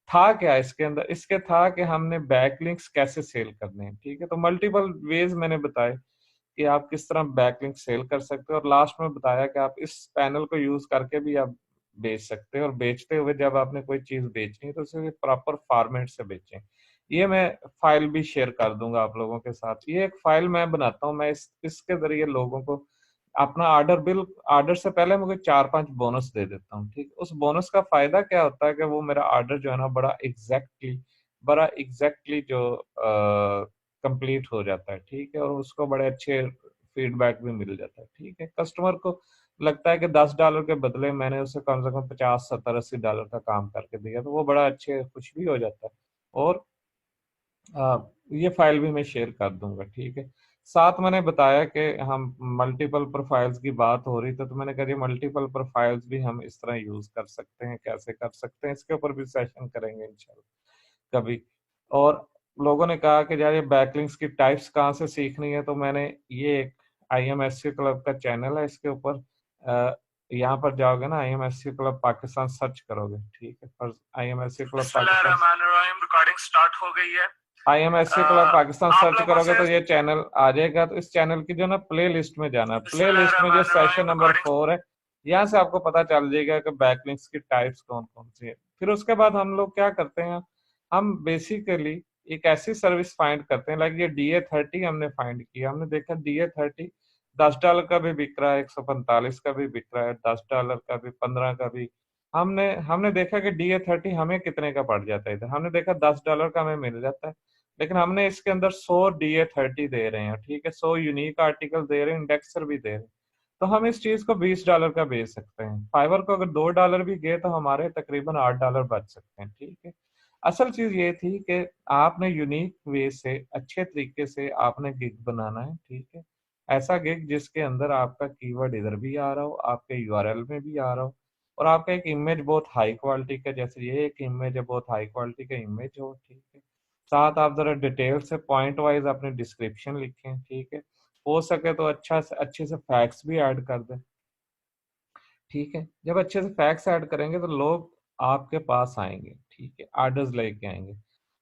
था क्या इसके अंदर, इसके था कि हमने बैकलिंक्स कैसे सेल करने हैं, ठीक है। तो मल्टीपल वेज मैंने बताए कि आप किस तरह बैकलिंक सेल कर सकते हो, और लास्ट में बताया कि आप इस पैनल को यूज करके भी आप बेच सकते हो, और बेचते हुए जब आपने कोई चीज बेचनी है तो उसे प्रॉपर फॉर्मेट से बेचें। ये मैं फाइल भी शेयर कर दूंगा आप लोगों के साथ। ये एक फाइल मैं बनाता हूँ, मैं इसके जरिए लोगों को अपना ऑर्डर बिल, ऑर्डर से पहले मुझे 4-5 बोनस दे देता हूँ, ठीक। उस बोनस का फायदा क्या होता है कि वो मेरा ऑर्डर जो है ना बड़ा एग्जैक्टली जो कंप्लीट हो जाता है, ठीक है। और उसको बड़े अच्छे फीडबैक भी मिल जाता है, ठीक है। कस्टमर को लगता है कि $10 के बदले मैंने उसे कम से कम 50, 70, $80 का काम करके दिया, तो वो बड़ा अच्छे खुश भी हो जाता है। और ये फाइल भी मैं शेयर कर दूंगा, ठीक है। साथ मैंने बताया कि हम मल्टीपल प्रोफाइल्स की बात हो रही थी, तो मैंने कहा मल्टीपल प्रोफाइल्स भी हम इस तरह यूज कर सकते हैं, कैसे कर सकते हैं, इसके ऊपर भी सेशन करेंगे इंशाल्लाह कभी। और लोगों ने कहा कि यार ये बैकलिंक्स की टाइप्स कहाँ से सीखनी है, तो मैंने ये एक IMSC क्लब का चैनल है, इसके ऊपर यहाँ पर जाओगे ना, IMSC क्लब पाकिस्तान सर्च करोगे, ठीक है। पर IMSC club Pakistan, recording start हो गई है। IMSC क्लब पाकिस्तान सर्च करोगे तो ये चैनल आ जाएगा। तो इस चैनल की जो ना प्ले लिस्ट में जाना, प्ले लिस्ट में जो सेशन नंबर 4 है, यहाँ से आपको पता चल जाएगा कि बैकलिंक्स की टाइप्स कौन कौन सी है। फिर उसके बाद हम लोग क्या करते हैं, हम बेसिकली एक ऐसी सर्विस फाइंड करते हैं, लाइक ये DA30 हमने फाइंड किया, हमने देखा DA30 $10 का भी बिक रहा है, 145 का भी बिक रहा है, $10 का भी, 15 का भी। हमने हमने देखा कि DA30 हमें कितने का पड़ जाता है, इधर हमने देखा $10 का हमें मिल जाता है, लेकिन हमने इसके अंदर 100 DA30 दे रहे हैं, ठीक है, 100 यूनिक आर्टिकल दे रहे हैं, इंडेक्सर भी दे रहे हैं। तो हम इस चीज को $20 का बेच सकते हैं। फाइवर को अगर $2 भी गए तो हमारे तकरीबन $8 बच सकते हैं, ठीक है। असल चीज ये थी कि आपने यूनिक वे से, अच्छे तरीके से आपने गिग बनाना है, ठीक है। ऐसा गिग जिसके अंदर आपका कीवर्ड इधर भी आ रहा हो, आपके यूआरएल में भी आ रहा हो, और आपका एक इमेज बहुत हाई क्वालिटी का, जैसे ये एक इमेज है, बहुत हाई क्वालिटी का इमेज हो, ठीक है। साथ आप जरा डिटेल से पॉइंट वाइज अपने डिस्क्रिप्शन लिखें, ठीक है। हो सके तो अच्छे से फैक्ट्स भी ऐड कर दें, ठीक है। जब अच्छे से फैक्ट्स ऐड करेंगे तो लोग आपके पास आएंगे, ठीक है, ऑर्डर्स लेके आएंगे।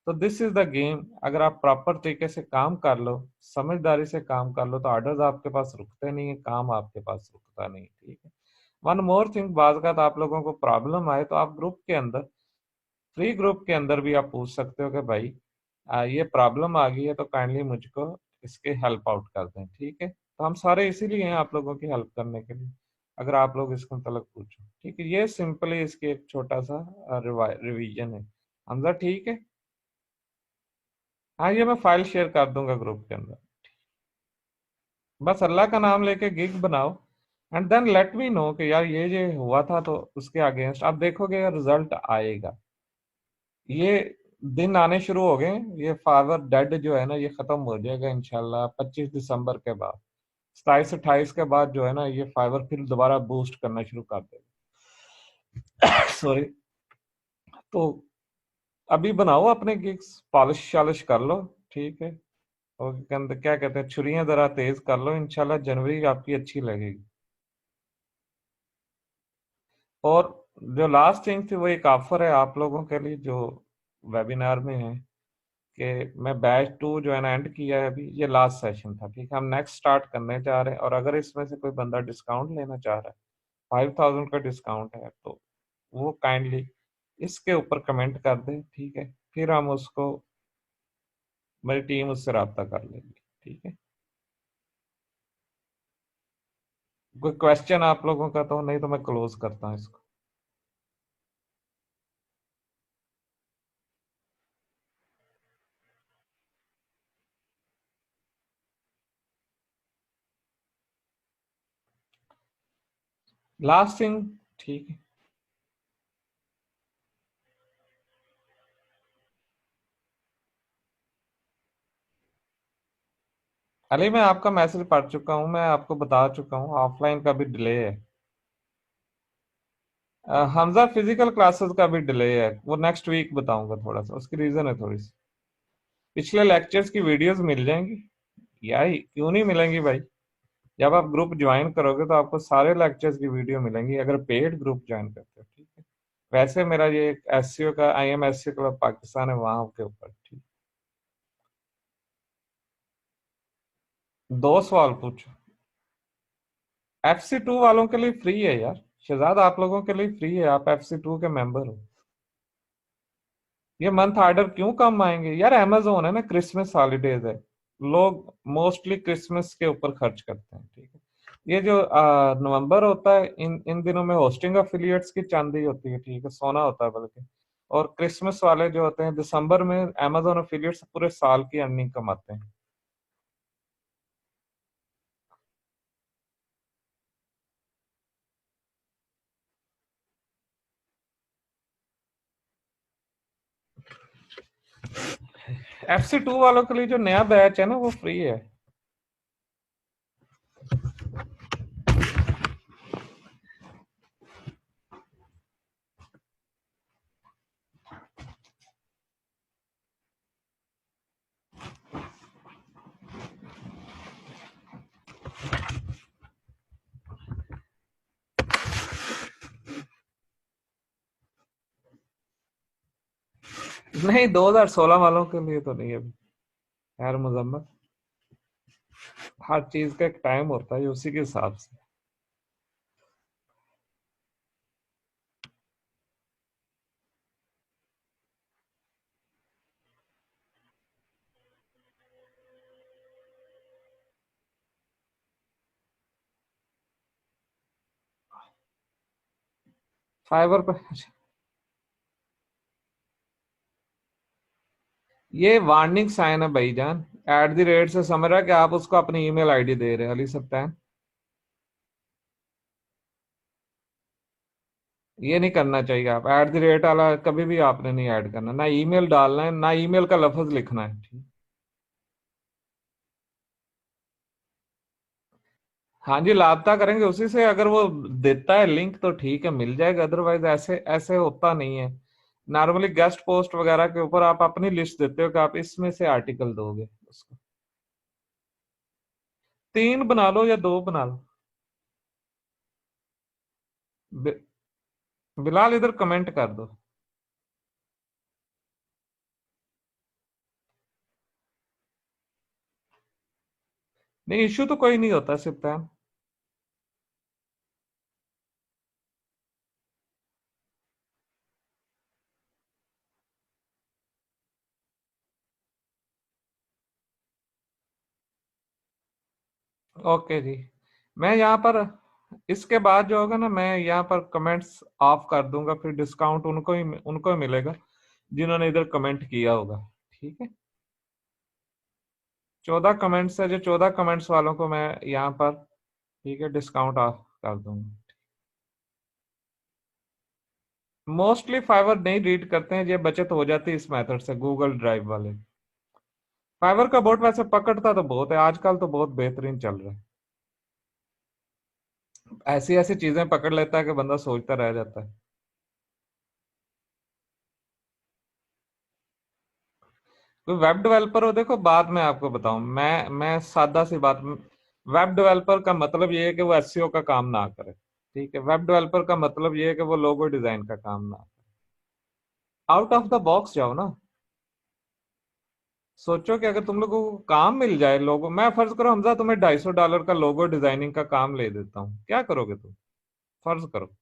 तो दिस इज द गेम। अगर आप प्रॉपर तरीके से काम कर लो, समझदारी से काम कर लो, तो ऑर्डर्स आपके पास रुकते नहीं है, काम आपके पास रुकता नहीं, ठीक है। वन मोर थिंग, बात का तो आप लोगों को प्रॉब्लम आए तो आप ग्रुप के अंदर, फ्री ग्रुप के अंदर भी आप पूछ सकते हो कि भाई ये प्रॉब्लम आ गई है, तो काइंडली मुझको इसके हेल्प आउट कर दें, ठीक है। तो हम सारे इसीलिए हैं आप लोगों की हेल्प करने के लिए, अगर आप लोग इसके मतलब पूछो, ठीक है। ये सिंपली इसके एक छोटा सा रिवीजन है, हमजा, ठीक है। हाँ, ये मैं फाइल शेयर कर दूंगा ग्रुप के अंदर। बस अल्लाह का नाम लेके गिग बनाओ, and then let me know कि यार ये हुआ था, तो उसके अगेंस्ट आप देखोगे रिजल्ट आएगा। ये दिन आने शुरू हो गए, ये फाइवर डेड जो है ना, ये खत्म हो जाएगा इंशाल्लाह 25 दिसंबर के बाद। 27 28 के बाद जो है ना, ये फाइवर फिर दोबारा बूस्ट करना शुरू कर देगा। सॉरी। तो अभी बनाओ अपने गिग्स, पॉलिश शालिश कर लो, ठीक है। और के अंदर क्या कहते हैं, छुरियां जरा तेज कर लो, इंशाल्लाह जनवरी आपकी अच्छी लगेगी। और जो लास्ट थिंग थी, वो एक ऑफर है आप लोगों के लिए जो वेबिनार में है, कि मैं बैच 2 जो है ना एंड किया है अभी, ये लास्ट सेशन था, ठीक है। हम नेक्स्ट स्टार्ट करने जा रहे हैं, और अगर इसमें से कोई बंदा डिस्काउंट लेना चाह रहा है, 5000 का डिस्काउंट है, तो वो काइंडली इसके ऊपर कमेंट कर दे, ठीक है। फिर हम उसको, मेरी टीम उससे रब्ता कर लेगी, ठीक है। कोई क्वेश्चन आप लोगों का तो नहीं, तो मैं क्लोज करता हूँ इसको। लास्ट थिंग, ठीक है। अली, मैं आपका मैसेज पढ़ चुका हूँ, मैं आपको बता चुका हूँ, ऑफलाइन का भी डिले है। हमजा, फिजिकल क्लासेस का भी डिले है, वो नेक्स्ट वीक बताऊंगा, थोड़ा सा उसकी रीजन है थोड़ी सी। पिछले लेक्चर्स की वीडियोस मिल जाएंगी, यार क्यों नहीं मिलेंगी भाई। जब आप ग्रुप ज्वाइन करोगे तो आपको सारे लेक्चर्स की वीडियो मिलेंगी, अगर पेड ग्रुप ज्वाइन करते हो, ठीक है। वैसे मेरा ये एससीओ का IM SEO क्लब पाकिस्तान है, वहां के ऊपर, ठीक। 2 सवाल पूछो। FC2 वालों के लिए फ्री है यार, शहजाद, आप लोगों के लिए फ्री है, आप FC2 के मेंबर हो। ये मंथ ऑर्डर क्यों कम आएंगे यार, अमेजोन है ना, क्रिसमस हॉलीडेज है, लोग मोस्टली क्रिसमस के ऊपर खर्च करते हैं, ठीक है। ये जो नवंबर होता है, इन इन दिनों में होस्टिंग अफिलिएट्स की चांदी होती है, ठीक है, सोना होता है बल्कि। और क्रिसमस वाले जो होते हैं दिसंबर में, अमेजोन अफिलिएट्स पूरे साल की अर्निंग कमाते हैं। FC2 वालों के लिए जो नया बैच है ना, वो फ्री है। नहीं, 2016 वालों के लिए तो नहीं है अभी, यार मुजम्मल, हर चीज का एक टाइम होता है, उसी के हिसाब से। फाइबर पे, ये वार्निंग साइन है भाईजान। @ से समझ रहा है कि आप उसको अपनी ईमेल आईडी दे रहे हैं, अली सत्तान। ये नहीं करना चाहिए, आप @ वाला कभी भी आपने नहीं ऐड करना, ना ईमेल डालना है, ना ईमेल का लफ्ज लिखना है, ठीक। हाँ जी, लापता करेंगे उसी से, अगर वो देता है लिंक तो ठीक है, मिल जाएगा, अदरवाइज ऐसे ऐसे होता नहीं है। नॉर्मली गेस्ट पोस्ट वगैरह के ऊपर आप अपनी लिस्ट देते हो कि आप इसमें से आर्टिकल दोगे उसको। 3 बना लो या 2 बना लो। बि- बिलाल इधर कमेंट कर दो। नहीं, इशू तो कोई नहीं होता सिप्तान। ओके जी। मैं यहाँ पर इसके बाद जो होगा ना, मैं यहाँ पर कमेंट्स ऑफ कर दूंगा, फिर डिस्काउंट उनको ही मिलेगा जिन्होंने इधर कमेंट किया होगा। ठीक है। 14 कमेंट्स है, जो 14 कमेंट्स वालों को मैं यहाँ पर, ठीक है, डिस्काउंट ऑफ कर दूंगा। मोस्टली फाइवर नहीं रीड करते हैं, ये बचत हो जाती है इस मेथड से, गूगल ड्राइव वाले। फाइवर का बोट वैसे पकड़ता तो बहुत है आजकल, तो बहुत बेहतरीन चल रहा है। ऐसी ऐसी चीजें पकड़ लेता है कि बंदा सोचता रह जाता है। कोई वेब डेवलपर हो, देखो बात मैं आपको बताऊं, मैं सादा सी बात, वेब डेवलपर का मतलब ये है कि वो एसईओ का काम ना करे। ठीक है, वेब डेवलपर का मतलब ये है कि वो लोगो डिजाइन का काम ना करे। आउट ऑफ द बॉक्स जाओ ना। सोचो कि अगर तुम लोगों को काम मिल जाए लोगो, मैं फर्ज करो हमजा तुम्हें $250 का लोगो डिजाइनिंग का काम ले देता हूँ, क्या करोगे तुम? फर्ज करो।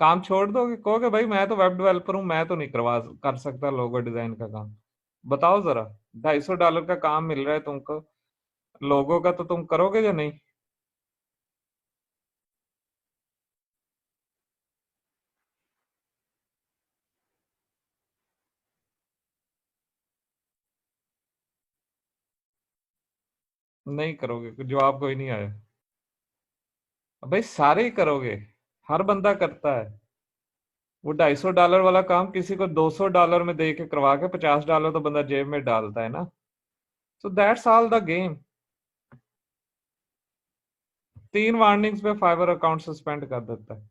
काम छोड़ दोगे, कहोगे भाई मैं तो वेब डेवलपर हूँ, मैं तो नहीं करवा कर सकता लोगो डिजाइन का काम। बताओ जरा, $250 का काम मिल रहा है तुमको लोगों का, तो तुम करोगे या नहीं? नहीं करोगे, जवाब कोई नहीं आया। भाई सारे ही करोगे, हर बंदा करता है। वो $250 वाला काम किसी को $200 में दे के करवा के $50 तो बंदा जेब में डालता है ना। So that's all the game. 3 warnings पे फाइवर अकाउंट सस्पेंड कर देता है।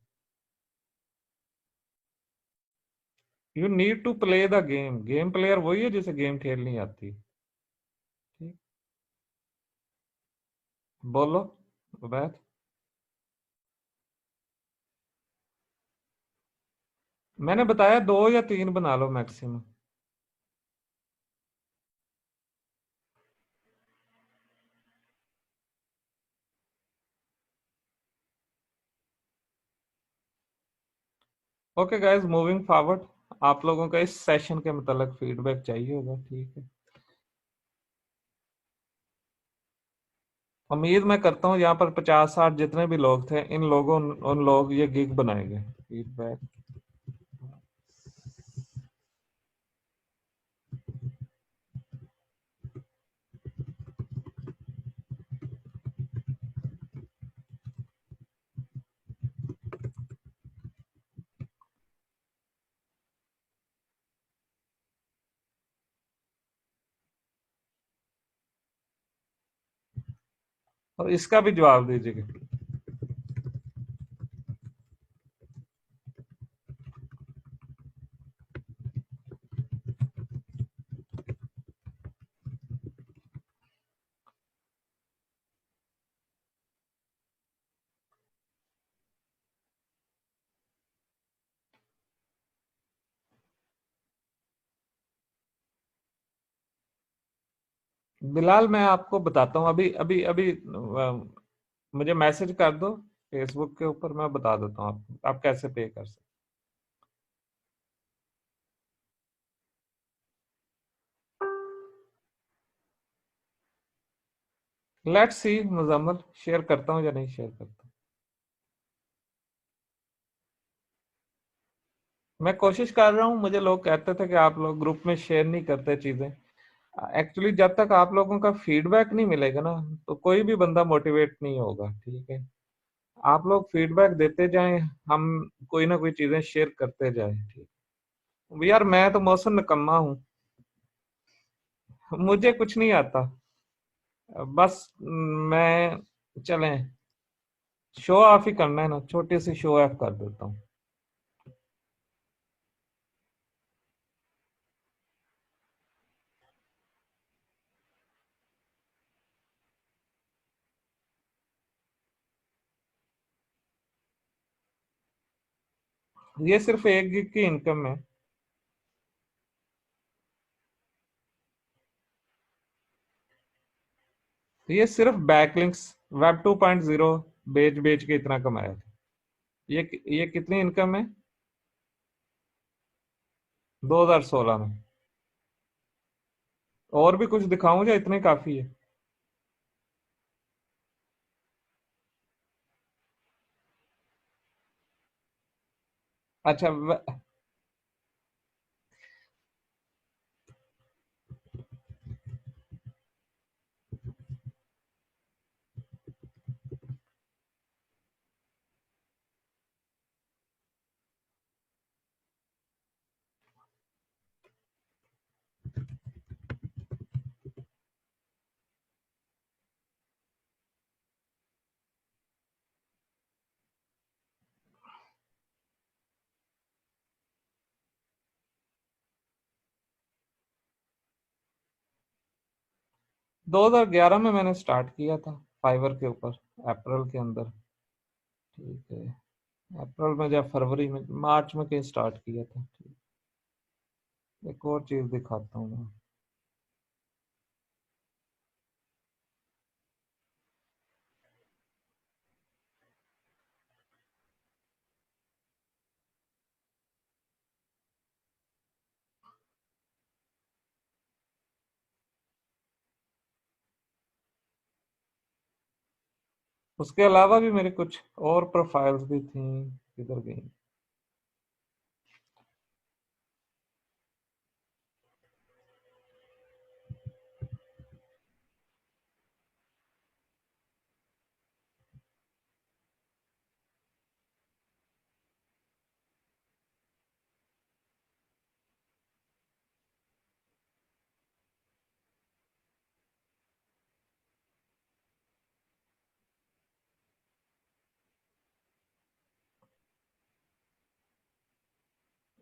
You need to play the game, game player वही है जिसे गेम खेलनी आती है। ठीक। बोलो उबैद। मैंने बताया 2 या 3 बना लो maximum. Okay guys, moving forward. आप लोगों का इस सेशन के मतलब फीडबैक चाहिए होगा, ठीक है। उम्मीद मैं करता हूँ यहाँ पर 50-60 जितने भी लोग थे, इन लोगों उन लोग ये गिग बनाएंगे। फीडबैक। और इसका भी जवाब दीजिएगा। बिलाल मैं आपको बताता हूँ, अभी अभी अभी मुझे मैसेज कर दो फेसबुक के ऊपर, मैं बता देता हूँ आपको आप कैसे पे कर सकते। लेट्स सी मुजम्मल, शेयर करता हूँ या नहीं शेयर करता। मैं कोशिश कर रहा हूँ, मुझे लोग कहते थे कि आप लोग ग्रुप में शेयर नहीं करते चीजें। एक्चुअली जब तक आप लोगों का फीडबैक नहीं मिलेगा ना, तो कोई भी बंदा मोटिवेट नहीं होगा। ठीक है, आप लोग फीडबैक देते जाएं, हम कोई ना कोई चीजें शेयर करते जाएं। ठीक। यार मैं तो मौसम निकम्मा हूँ, मुझे कुछ नहीं आता। बस मैं, चलें, शो ऑफ ही करना है ना, छोटी सी शो ऑफ कर देता हूँ। ये सिर्फ 1 गिग की इनकम है। तो ये सिर्फ बैकलिंक्स, वेब 2.0 बेच बेच के इतना कमाया था। ये कितनी इनकम है? 2016 में। और भी कुछ दिखाऊं या इतने काफी है? अच्छा, 2011 में मैंने स्टार्ट किया था फाइवर के ऊपर, अप्रैल के अंदर। ठीक है, अप्रैल में या फरवरी में, मार्च में कहीं स्टार्ट किया था। ठीक। एक और चीज दिखाता हूँ मैं। उसके अलावा भी मेरे कुछ और प्रोफाइल्स भी थी, किधर गई?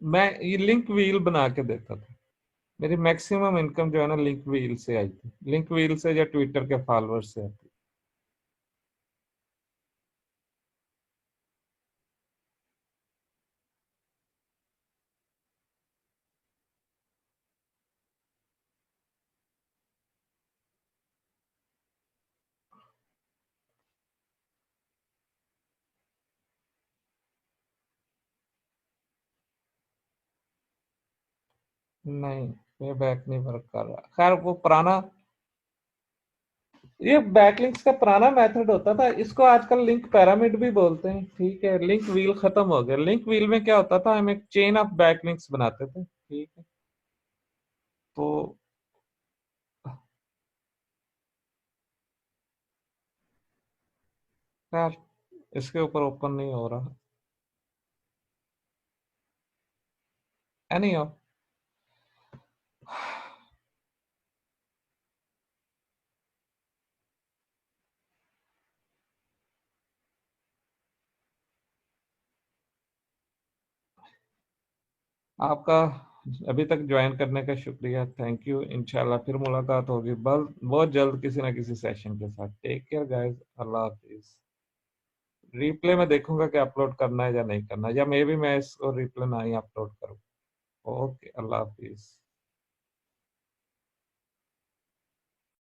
मैं ये लिंक व्हील बना के देता था। मेरी मैक्सिमम इनकम जो है ना, लिंक व्हील से आई थी, लिंक व्हील से या ट्विटर के फॉलोअर्स से आती। नहीं, ये बैक नहीं वर्क कर रहा। खैर वो पुराना, ये बैकलिंक्स का पुराना मेथड होता था, इसको आजकल लिंक पिरामिड भी बोलते हैं। ठीक है, लिंक व्हील खत्म हो गया। लिंक व्हील में क्या होता था, हम एक चेन ऑफ बैकलिंक्स बनाते थे। ठीक है, तो खैर इसके ऊपर ओपन नहीं हो रहा। एनी हो, आपका अभी तक ज्वाइन करने का शुक्रिया, थैंक यू। इंशाल्लाह फिर मुलाकात होगी बहुत जल्द किसी ना किसी सेशन के साथ। टेक केयर गाइस, अल्लाह हाफिज। रिप्ले में देखूंगा कि अपलोड करना है या नहीं करना, या मे भी मैं इसको रिप्ले ना ही अपलोड करूँ। ओके, अल्लाह हाफिज।